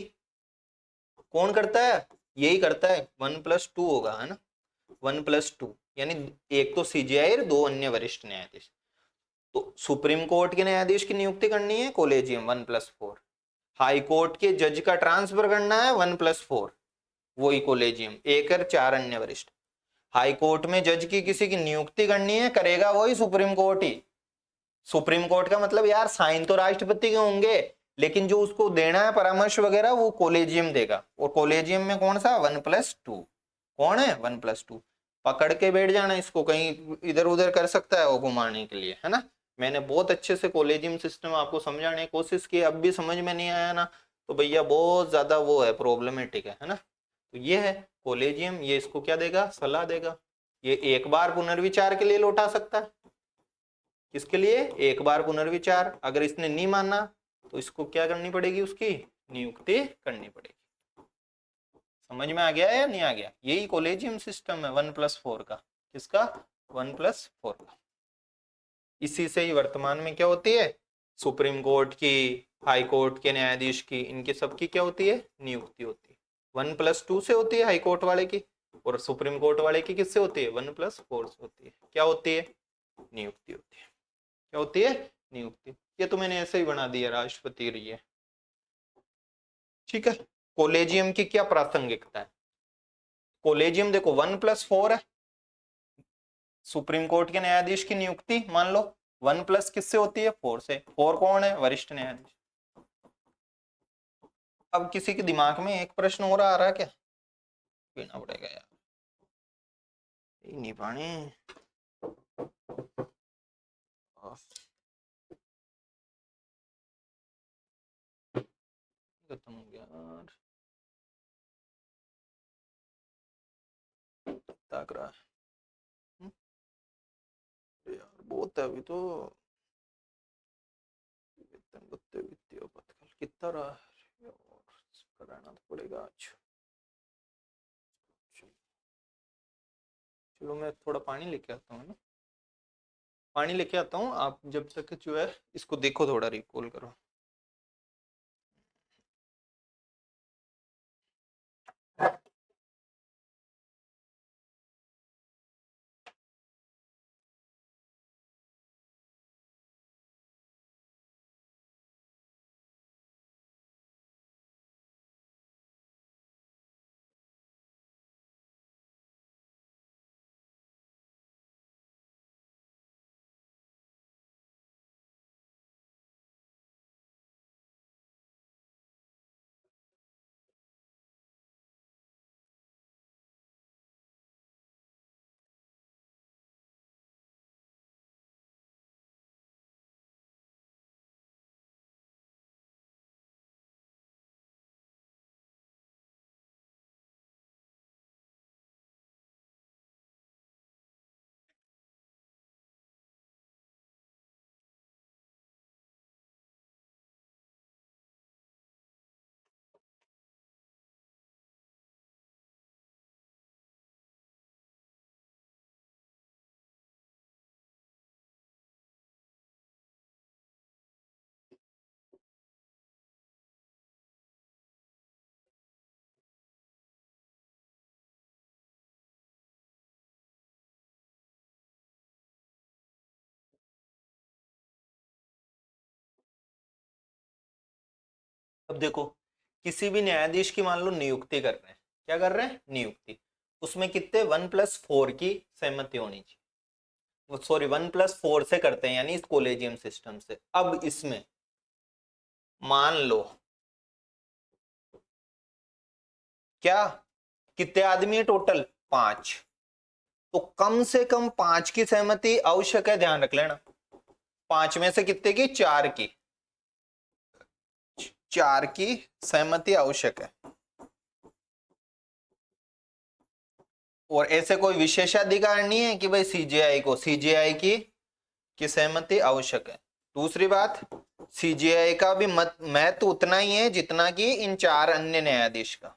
कौन करता है, यही करता है। 1+2 होगा, है ना, 1+2, यानी एक तो सीजीआई और 2 अन्य वरिष्ठ न्यायाधीश। तो सुप्रीम कोर्ट के न्यायाधीश की नियुक्ति करनी है, कोलेजियम 1+4। हाई कोर्ट के जज का ट्रांसफर करना है, 1+4, वही कोलेजियम, एक और 4 अन्य वरिष्ठ। हाई कोर्ट में जज की किसी की नियुक्ति करनी है, करेगा वही सुप्रीम कोर्ट ही। सुप्रीम कोर्ट का मतलब यार साइन तो राष्ट्रपति के होंगे, लेकिन जो उसको देना है परामर्श वगैरह वो कोलेजियम देगा। और कोलेजियम में कौन सा, 1+2। कौन है, 1+2। पकड़ के बैठ जाना इसको, कहीं इधर उधर कर सकता है वो घुमाने के लिए, है ना। मैंने बहुत अच्छे से कोलेजियम सिस्टम आपको समझाने की कोशिश की, अब भी समझ में नहीं आया ना तो भैया बहुत ज्यादा वो है, प्रॉब्लमेटिक है ना। तो ये है कोलेजियम, ये इसको क्या देगा, सलाह देगा। ये एक बार पुनर्विचार के लिए लौटा सकता है, किसके लिए, एक बार पुनर्विचार। अगर इसने नहीं माना तो इसको क्या करनी पड़ेगी, उसकी नियुक्ति करनी पड़ेगी। समझ में आ गया या नहीं आ गया? यही कॉलेजियम सिस्टम है 1+4 का। किसका? 1+4 का। इसी से ही वर्तमान में क्या होती है? सुप्रीम कोर्ट की, हाई कोर्ट के न्यायाधीश की, इनकी सबकी क्या होती है? नियुक्ति होती है। 1+2 से होती है हाई कोर्ट वाले की, और सुप्रीम कोर्ट वाले की किससे होती है? 1+4 से होती है। क्या होती है? नियुक्ति होती है। क्या होती है? नियुक्ति। ये तो मैंने ऐसे ही बना दिया, राष्ट्रपति रही है। ठीक है। कॉलेजियम की क्या प्रासंगिकता है? कॉलेजियम देखो 1+4 है, सुप्रीम कोर्ट के न्यायाधीश की नियुक्ति मान लो 1+ किससे होती है? 4 से। 4 कौन है? वरिष्ठ न्यायाधीश। अब किसी के दिमाग में एक प्रश्न और आ रहा है क्या? पीना पड़ेगा यार, नहीं पानी खत्म हो गया यार, ताक रहा है यार, बहुत है अभी तो। कितना रहा है? कराना तो पड़ेगा आज। चलो मैं थोड़ा पानी लेके आता हूँ ना, पानी लेके आता हूँ। आप जब तक जो है इसको देखो, थोड़ा रिकॉल करो। अब देखो, किसी भी न्यायाधीश की मान लो नियुक्ति कर रहे हैं। क्या कर रहे हैं? नियुक्ति। उसमें कितने? 1+4 की सहमति होनी चाहिए। सॉरी, 1+4 से करते हैं, यानी इस कोलेजियम सिस्टम से। अब इसमें मान लो क्या, कितने आदमी है टोटल? 5। तो कम से कम 5 की सहमति आवश्यक है, ध्यान रख लेना। 5 में से कितने की? 4 की। 4 की सहमति आवश्यक है। और ऐसे कोई विशेषाधिकार नहीं है कि भाई सीजेआई को, सीजेआई की सहमति आवश्यक है। दूसरी बात, सीजेआई का भी महत्व उतना ही है जितना कि इन 4 अन्य न्यायाधीश का।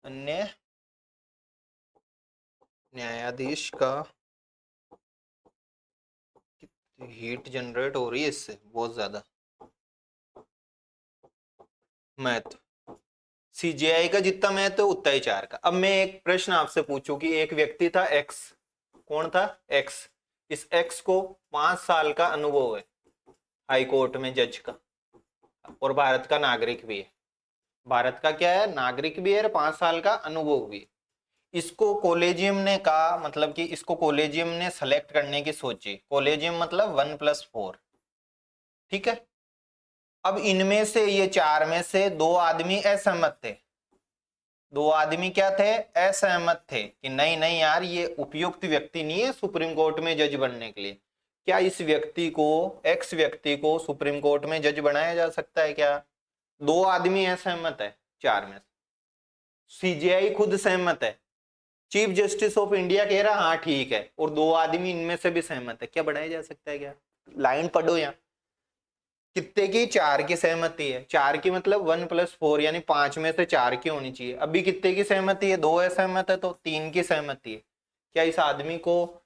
अन्य न्यायाधीश का हीट जनरेट हो रही है इससे बहुत ज्यादा महत्व। सीजेआई का जितना महत्व है उतना ही 4 का। अब मैं एक प्रश्न आपसे पूछूं कि एक व्यक्ति था एक्स। कौन था? एक्स। इस एक्स को 5 साल का अनुभव है हाई कोर्ट में जज का, और भारत का नागरिक भी है। भारत का क्या है? नागरिक भी है, और 5 साल का अनुभव भी है। इसको कॉलेजियम ने कहा, मतलब कि इसको कॉलेजियम ने सेलेक्ट करने की सोची। कॉलेजियम मतलब 1+4। ठीक है। अब इनमें से, ये 4 में से 2 आदमी असहमत थे। 2 आदमी क्या थे? असहमत थे कि नहीं नहीं यार, ये उपयुक्त व्यक्ति नहीं है सुप्रीम कोर्ट में जज बनने के लिए। क्या इस व्यक्ति को, एक्स व्यक्ति को सुप्रीम कोर्ट में जज बनाया जा सकता है क्या? 2 आदमी असहमत है 4 में। सीजेआई खुद सहमत है, चीफ जस्टिस ऑफ इंडिया कह रहा हाँ ठीक है, और 2 आदमी इनमें से भी सहमत है। क्या बढ़ाया जा सकता है क्या? लाइन पढ़ो यहाँ। कितने की? 4 की सहमति है। 4 की मतलब 1+4 यानी 5 में से 4 की होनी चाहिए। अभी कितने की सहमति है? 2 असहमत है तो 3 की सहमति है। क्या इस आदमी को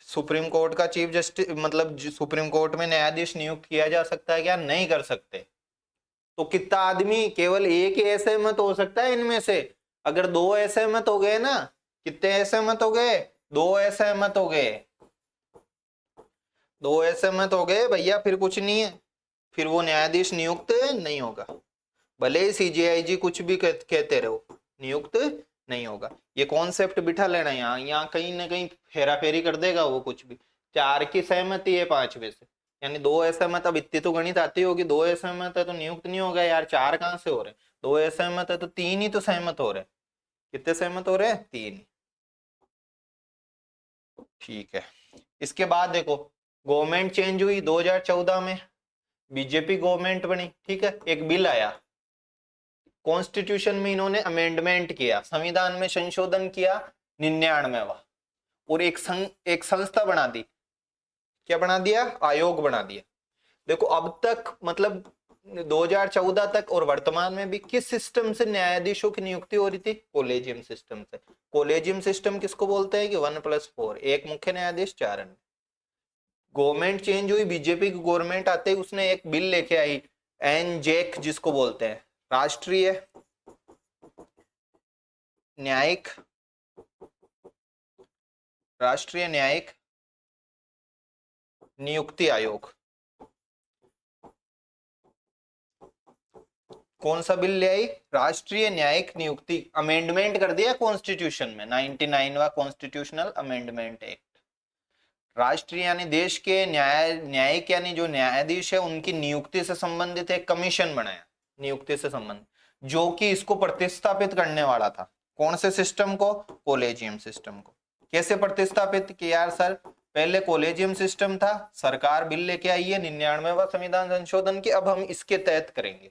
सुप्रीम कोर्ट का चीफ जस्टिस मतलब सुप्रीम कोर्ट में न्यायाधीश नियुक्त किया जा सकता है क्या? नहीं कर सकते। तो कितना आदमी? केवल एक ही असहमत हो सकता है इनमें से। अगर 2 असहमत हो गए ना, कितने असहमत हो गए? 2 असहमत हो गए। 2 असहमत हो गए भैया, फिर कुछ नहीं है, फिर वो न्यायाधीश नियुक्त नहीं होगा। भले ही सीजेआईजी कुछ भी कहते रहो, नियुक्त नहीं होगा। ये कॉन्सेप्ट बिठा लेना। यहाँ कहीं ना कहीं फेरा फेरी कर देगा वो कुछ भी। 4 की सहमति है 5 में से, यानी 2 असहमत। अब इतनी तो गणित आती होगी, 2 असहमत है तो नियुक्त नहीं होगा यार। 4 कहां से हो रहे? 2 असहमत है तो 3 ही तो सहमत हो रहे। कितने सहमत हो रहे हैं? 3। ठीक है। इसके बाद देखो, गवर्नमेंट चेंज हुई 2014 में, बीजेपी गवर्नमेंट बनी। ठीक है, एक बिल आया, कॉन्स्टिट्यूशन में इन्होंने अमेंडमेंट किया, संविधान में संशोधन किया 99वां, और एक संस्था बना दी। क्या बना दिया? आयोग बना दिया। देखो अब तक मतलब 2014 तक और वर्तमान में भी किस सिस्टम से न्यायाधीशों की नियुक्ति हो रही थी? कोलेजियम सिस्टम से। कोलेजियम सिस्टम किसको बोलते हैं? कि 1+4, एक मुख्य न्यायाधीश 4 अन्य। गवर्नमेंट चेंज हुई, बीजेपी की गवर्नमेंट आते ही उसने एक बिल लेके आई, एनजेक जिसको बोलते हैं, राष्ट्रीय न्यायिक नियुक्ति आयोग। कौन सा बिल ले आई? राष्ट्रीय न्यायिक नियुक्ति। अमेंडमेंट कर दिया कॉन्स्टिट्यूशन में, 99वां कॉन्स्टिट्यूशनल अमेंडमेंट एक्ट। राष्ट्रीय यानी देश के न्यायिक यानी जो न्यायाधीश है उनकी नियुक्ति से संबंधित एक कमीशन बनाया, नियुक्ति से संबंधित, जो कि इसको प्रतिस्थापित करने वाला था। कौन से सिस्टम को? कोलेजियम सिस्टम को। कैसे प्रतिस्थापित किया यार सर? पहले कोलेजियम सिस्टम था, सरकार बिल लेके आई है 99वां संविधान संशोधन की, अब हम इसके तहत करेंगे।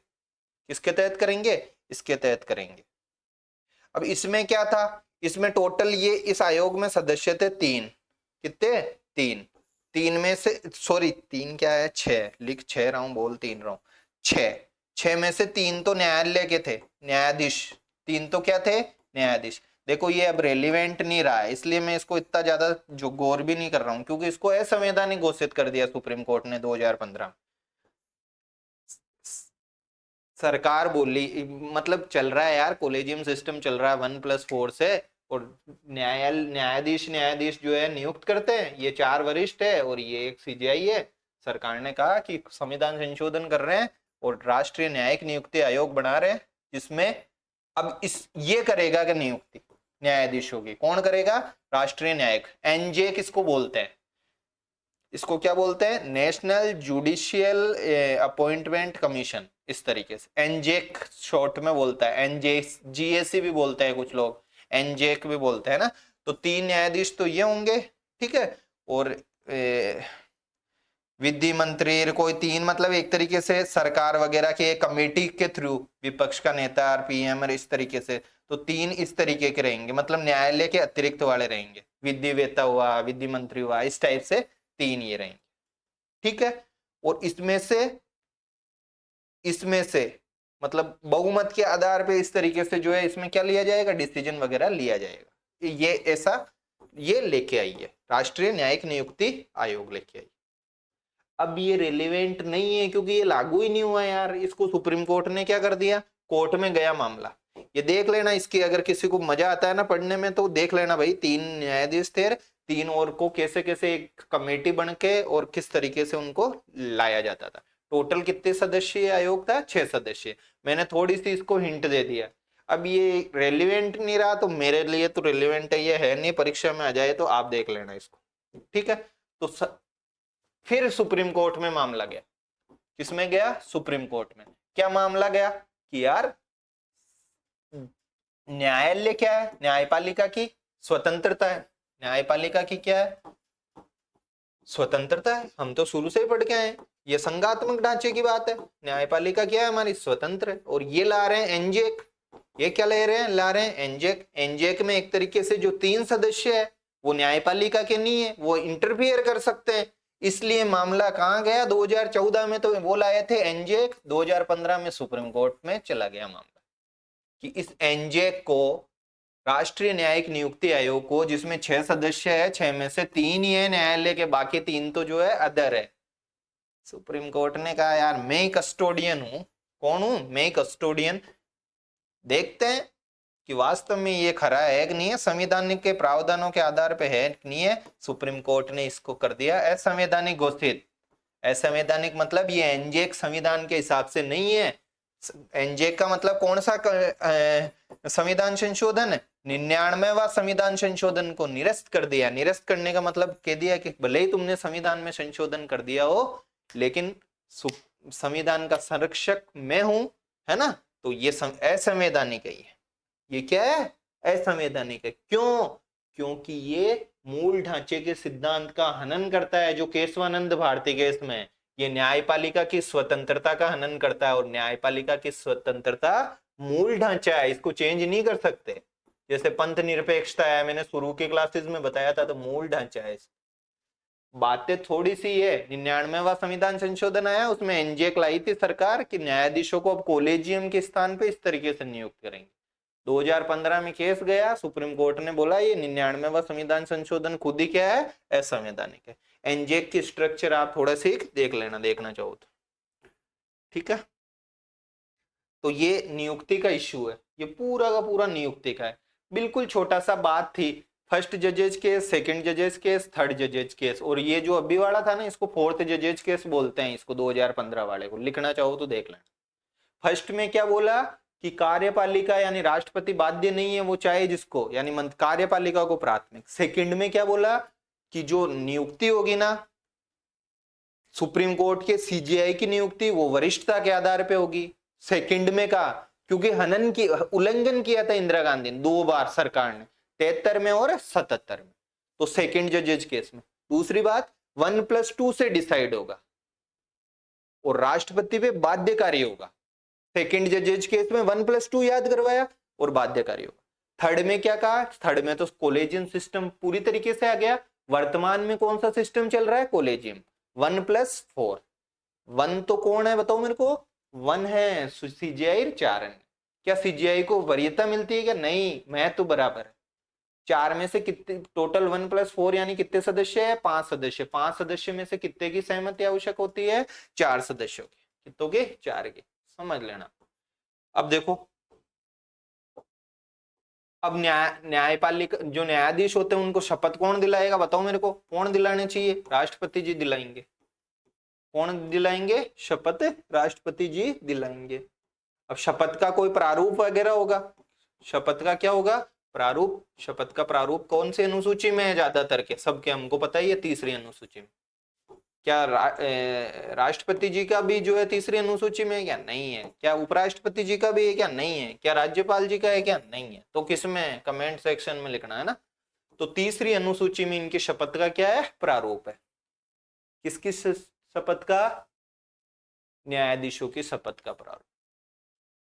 किसके तहत करेंगे? इसके तहत करेंगे। अब इसमें क्या था? इसमें टोटल ये इस आयोग में सदस्य थे 3। कितने? 3। 3 में से सॉरी 3 क्या है? 6 लिख 6 रहा हूं, बोल 3 रहा हूं। 6 में से 3 तो न्यायालय के थे, न्यायाधीश। 3 तो क्या थे? न्यायाधीश। देखो ये अब रेलिवेंट नहीं रहा है, इसलिए मैं इसको इतना ज्यादा जो गौर भी नहीं कर रहा हूं, क्योंकि इसको असंवैधानिक घोषित कर दिया सुप्रीम कोर्ट ने 2015। सरकार बोली, मतलब चल रहा है यार, कोलेजियम सिस्टम चल रहा है 1+4 से, और न्यायाधीश जो है नियुक्त करते हैं, ये 4 वरिष्ठ है और ये एक सीजेआई है। सरकार ने कहा कि संविधान संशोधन कर रहे हैं और राष्ट्रीय न्यायिक नियुक्ति आयोग बना रहे हैं, जिसमें अब ये करेगा कि नियुक्ति न्यायाधीशों की कौन करेगा? राष्ट्रीय न्यायिक। एनजे किसको बोलते हैं? इसको क्या बोलते हैं? National judicial appointment commission. इस तरीके से एनजेक शॉर्ट में बोलता है, एनजेक, जीएसी भी बोलते हैं कुछ लोग, एनजेक भी बोलते हैं ना। तो 3 न्यायाधीश तो ये होंगे, ठीक है। और विधि मंत्री कोई 3, मतलब एक तरीके से सरकार वगैरह के एक कमेटी के थ्रू, विपक्ष का नेता और पीएम और इस तरीके से, तो 3 इस तरीके के रहेंगे, मतलब न्यायालय के अतिरिक्त वाले रहेंगे। विधि वेता हुआ, विधि मंत्री हुआ, इस टाइप से 3 ये रहेंगे, ठीक है। और इसमें से मतलब बहुमत के आधार पे इस तरीके से जो है इसमें क्या लिया जाएगा? डिसीजन वगैरह लिया जाएगा। ये ऐसा ये लेके आई है, राष्ट्रीय न्यायिक नियुक्ति आयोग लेके आई। अब ये रेलेवेंट नहीं है क्योंकि ये लागू ही नहीं हुआ यार। इसको सुप्रीम कोर्ट ने क्या कर दिया? कोर्ट में गया मामला। ये देख लेना, इसकी अगर किसी को मजा आता है ना पढ़ने में तो देख लेना भाई, 3 न्यायाधीश थे, 3 और को कैसे कैसे एक कमेटी बन के और किस तरीके से उनको लाया जाता था। टोटल कितने सदस्य आयोग था? 6 सदस्य। मैंने थोड़ी सी इसको हिंट दे दिया। अब ये रेलिवेंट नहीं रहा तो मेरे लिए तो रेलिवेंट है, ये है नहीं, परीक्षा में आ जाए तो आप देख लेना इसको, ठीक है। तो फिर सुप्रीम कोर्ट में मामला गया। किसमें गया? सुप्रीम कोर्ट में। क्या मामला गया कि यार न्यायालय क्या है? न्यायपालिका की स्वतंत्रता है। न्यायपालिका की क्या है? स्वतंत्रता है। हम तो शुरू से ही पढ़ के आए, ये संघात्मक ढांचे की बात है। न्यायपालिका क्या है? हमारी स्वतंत्र है। और ये ला रहे हैं एनजेक। ये क्या ले रहे हैं? ला रहे हैं एनजेक। एनजेक में एक तरीके से जो 3 सदस्य है वो न्यायपालिका के नहीं है, वो इंटरफियर कर सकते हैं। इसलिए मामला कहां गया, 2014 में तो वो लाए थे एनजेक, 2015 में सुप्रीम कोर्ट में चला गया मामला कि इस एनजेक को, राष्ट्रीय न्यायिक नियुक्ति आयोग को, जिसमें 6 सदस्य है, 6 में से 3 ही है न्यायालय के, बाकी 3 तो जो है अदर है। सुप्रीम कोर्ट ने कहा यार मैं ही कस्टोडियन हूं। कौन हूं? मैं ही कस्टोडियन। देखते हैं कि वास्तव में ये खरा है कि नहीं है, संवैधानिक के प्रावधानों के आधार पे है कि नहीं है। सुप्रीम कोर्ट ने इसको कर दिया असंवैधानिक घोषित। असंवैधानिक मतलब ये एनजेक संविधान के हिसाब से नहीं है। एनजेक का मतलब कौन सा संविधान संशोधन है? 99वां संविधान संशोधन को निरस्त कर दिया। निरस्त करने का मतलब कह दिया कि भले ही तुमने संविधान में संशोधन कर दिया हो, लेकिन संविधान का संरक्षक मैं हूं, है ना। तो ये असंवैधानिक है। ये क्या है? असंवैधानिक है। क्यों? क्योंकि ये मूल ढांचे के सिद्धांत का हनन करता है, जो केशवानंद भारती केस में ये न्यायपालिका की स्वतंत्रता का हनन करता है। और न्यायपालिका की स्वतंत्रता मूल ढांचा है, इसको चेंज नहीं कर सकते। जैसे पंथ निरपेक्षता है, मैंने शुरू के क्लासेस में बताया था, तो मूल ढांचा है। बातें थोड़ी सी है। 99वां संविधान संशोधन आया, उसमें एनजेक लाई थी सरकार कि न्यायाधीशों को अब कॉलेजियम के स्थान पे इस तरीके से नियुक्त करेंगे। 2015 में केस गया, सुप्रीम कोर्ट ने बोला ये 99वां संविधान संशोधन खुद ही क्या है? असंवैधानिक है। एनजेक की स्ट्रक्चर आप थोड़ा सी देख लेना, देखना चाहो तो, ठीक है। तो ये नियुक्ति का इश्यू है, ये पूरा का पूरा नियुक्ति का है। बिल्कुल छोटा सा बात थी, first जजेज case, second जजेज case, third जजेज case, और ये जो अभी वाला था ना, इसको फोर्थ जजेज केस बोलते हैं, इसको 2015 वाले को। लिखना चाहो तो देख लेना। फर्स्ट में क्या बोला कि कार्यपालिका यानी राष्ट्रपति बाध्य नहीं है, वो चाहे जिसको, यानी कार्यपालिका को प्राथमिक। सेकंड में क्या बोला कि जो नियुक्ति होगी ना सुप्रीम कोर्ट के सीजेआई की नियुक्ति, वो वरिष्ठता के आधार पे होगी। सेकंड में कहा क्योंकि हनन की उल्लंघन किया था इंदिरा गांधी ने 2 बार सरकार ने, 73 में और 77 में, तो सेकंड जजेज केस में। दूसरी बात 1+2 से डिसाइड होगा और राष्ट्रपति पे बाध्यकारी होगा। सेकंड जजेज केस में 1+2 याद करवाया और बाध्यकारी होगा। थर्ड में क्या कहा? थर्ड में तो कॉलेजियम सिस्टम पूरी तरीके से आ गया। वर्तमान में कौन सा सिस्टम चल रहा है? कॉलेजियम 1+4। 1 तो कौन है बताओ मेरे को? 1 है सीजीआई 4 है। क्या सीजीआई को वरीयता मिलती है क्या? नहीं, महत्व बराबर है। 4 में से कितने टोटल? 1+4 यानी कितने सदस्य है? 5 सदस्य। 5 सदस्य में से कितने की सहमति आवश्यक होती है? 4 सदस्यों की। कितनों की? 4 की। समझ लेना। अब देखो, अब न्यायपालिका जो न्यायाधीश होते हैं उनको शपथ कौन दिलाएगा बताओ मेरे को? कौन दिलाने चाहिए? राष्ट्रपति जी दिलाएंगे। कौन दिलाएंगे? शपथ राष्ट्रपति जी दिलाएंगे। अब शपथ का कोई प्रारूप वगैरह होगा? शपथ का क्या होगा? प्रारूप। शपथ का प्रारूप कौन सी अनुसूची में है? ज्यादातर के सबके हमको पता ही है, तीसरी अनुसूची में। क्या राष्ट्रपति जी का भी जो है तीसरी अनुसूची में है क्या? नहीं है। क्या उपराष्ट्रपति जी का भी है क्या? नहीं है। क्या राज्यपाल जी का है क्या? नहीं है। तो किसमें? कमेंट सेक्शन में लिखना है ना। तो तीसरी अनुसूची में इनकी शपथ का क्या है? प्रारूप है। किसकी शपथ का? न्यायाधीशों की शपथ का प्रारूप।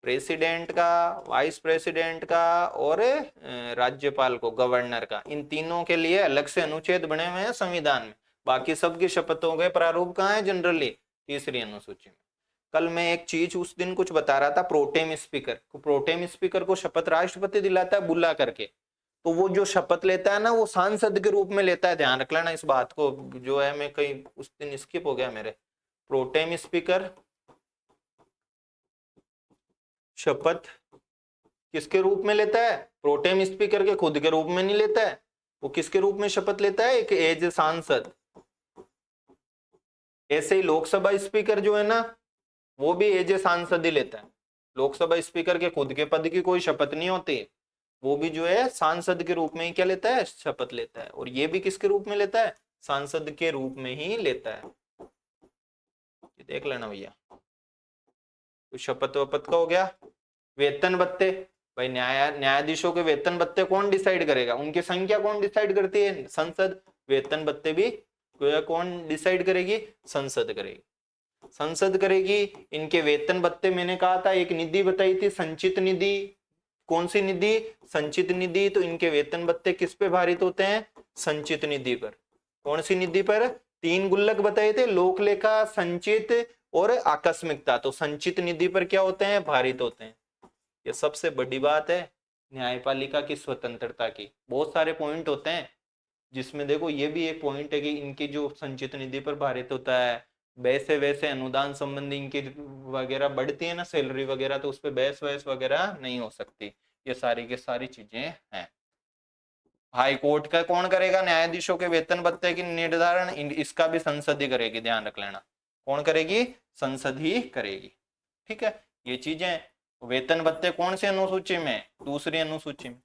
प्रेसिडेंट का, वाइस प्रेसिडेंट का और राज्यपाल को, गवर्नर का, इन तीनों के लिए अलग से अनुच्छेद बने हुए हैं संविधान में। बाकी सबकी शपथों के प्रारूप कहाँ है? जनरली तीसरी अनुसूची में। कल मैं एक चीज उस दिन कुछ बता रहा था, प्रोटेम स्पीकर को। प्रोटेम स्पीकर को शपथ राष्ट्रपति दिलाता है बुला करके, तो वो जो शपथ लेता है ना वो सांसद के रूप में लेता है। ध्यान रख लेना इस बात को, जो है मैं कहीं उस दिन स्किप हो गया मेरे। प्रोटेम स्पीकर शपथ किसके रूप में लेता है? प्रोटेम स्पीकर के खुद के रूप में नहीं लेता है, वो किसके रूप में शपथ लेता है? एक एज सांसद। ऐसे ही लोकसभा स्पीकर जो है ना वो भी एज सांसद ही लेता है। लोकसभा स्पीकर के खुद के पद की कोई शपथ नहीं होती, वो भी जो है सांसद के रूप में ही क्या लेता है? शपथ लेता है। और ये भी किसके रूप में लेता है? सांसद के रूप में ही लेता है। ये देख लेना भैया। तो शपथ वपथ का हो गया। वेतन भत्ते, भाई न्यायाधीशों के वेतन भत्ते कौन डिसाइड करेगा? उनकी संख्या कौन डिसाइड करती है? संसद। वेतन भत्ते भी कौन डिसाइड करेगी? संसद करेगी। संसद करेगी। इनके वेतन भत्ते मैंने कहा था, एक निधि बताई थी, संचित निधि। कौन सी निधि? संचित निधि। तो इनके वेतन भत्ते किस पे भारित होते हैं? संचित निधि पर। कौन सी निधि पर? 3 गुल्लक बताए थे, लोक लेखा, संचित और आकस्मिकता। तो संचित निधि पर क्या होते हैं, भारित होते हैं। ये सबसे बड़ी बात है न्यायपालिका की स्वतंत्रता की। बहुत सारे पॉइंट होते हैं जिसमें देखो ये भी एक पॉइंट है कि इनकी जो संचित निधि पर भारित होता है, वैसे वैसे अनुदान संबंधी इनकी वगैरह बढ़ती है ना सैलरी वगैरह, तो उस पर बहस वहस वगैरह नहीं हो सकती। ये सारी की सारी चीजें हैं। हाई कोर्ट का कौन करेगा, न्यायाधीशों के वेतन भत्ते की निर्धारण, इसका भी संसद ही करेगी, ध्यान रख लेना। कौन करेगी, संसद ही करेगी। ठीक है, ये चीजें। वेतन भत्ते कौन सी अनुसूची में, दूसरी अनुसूची में।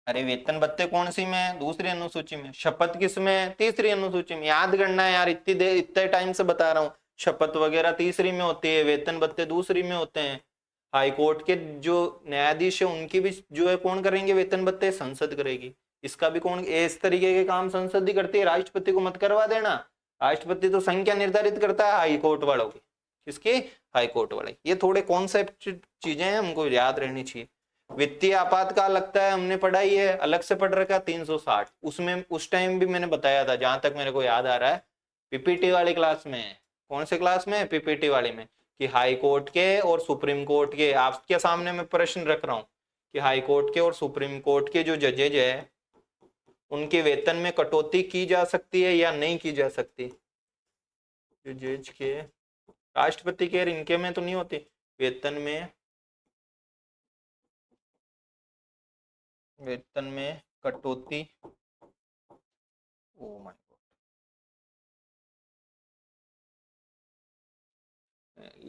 अरे वेतन भत्ते कौन सी में, दूसरी अनुसूची में। शपथ किस में, तीसरी अनुसूची में। याद करना है यार, इतनी देर इतने टाइम से बता रहा हूँ। शपथ वगैरह तीसरी में होती है, वेतन भत्ते दूसरी में होते हैं। हाई कोर्ट के जो न्यायाधीश है उनकी भी जो है कौन करेंगे वेतन भत्ते, संसद करेगी। इसका भी कौन, इस तरीके के काम संसद ही करती है, राष्ट्रपति को मत करवा देना। राष्ट्रपति तो संख्या निर्धारित करता है हाई कोर्ट वालों की। किसकी, हाई कोर्ट वाले। ये थोड़े कॉन्सेप्ट चीजें हैं, हमको याद रहनी चाहिए। वित्तीय आपातकाल लगता है हमने पढ़ाई है, अलग से पढ़ रखा 360, उसमें उस टाइम भी मैंने बताया था जहां तक मेरे को याद आ रहा है, पीपीटी वाली क्लास में। कौन से क्लास में, पीपीटी वाली में, कि हाई कोर्ट के और सुप्रीम कोर्ट के, आपके सामने मैं प्रश्न रख रहा हूँ कि हाई कोर्ट के और सुप्रीम कोर्ट के जो जजेज है उनके वेतन में कटौती की जा सकती है या नहीं की जा सकती। जो जज के, राष्ट्रपति के, इनके में तो नहीं होती वेतन में, वेतन में कटौती। ओ माय गॉड,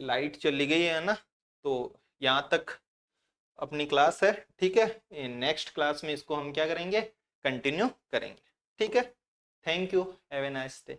लाइट चली गई है ना, तो यहाँ तक अपनी क्लास है। ठीक है, नेक्स्ट क्लास में इसको हम क्या करेंगे, कंटिन्यू करेंगे। ठीक है, thank you, have a nice day.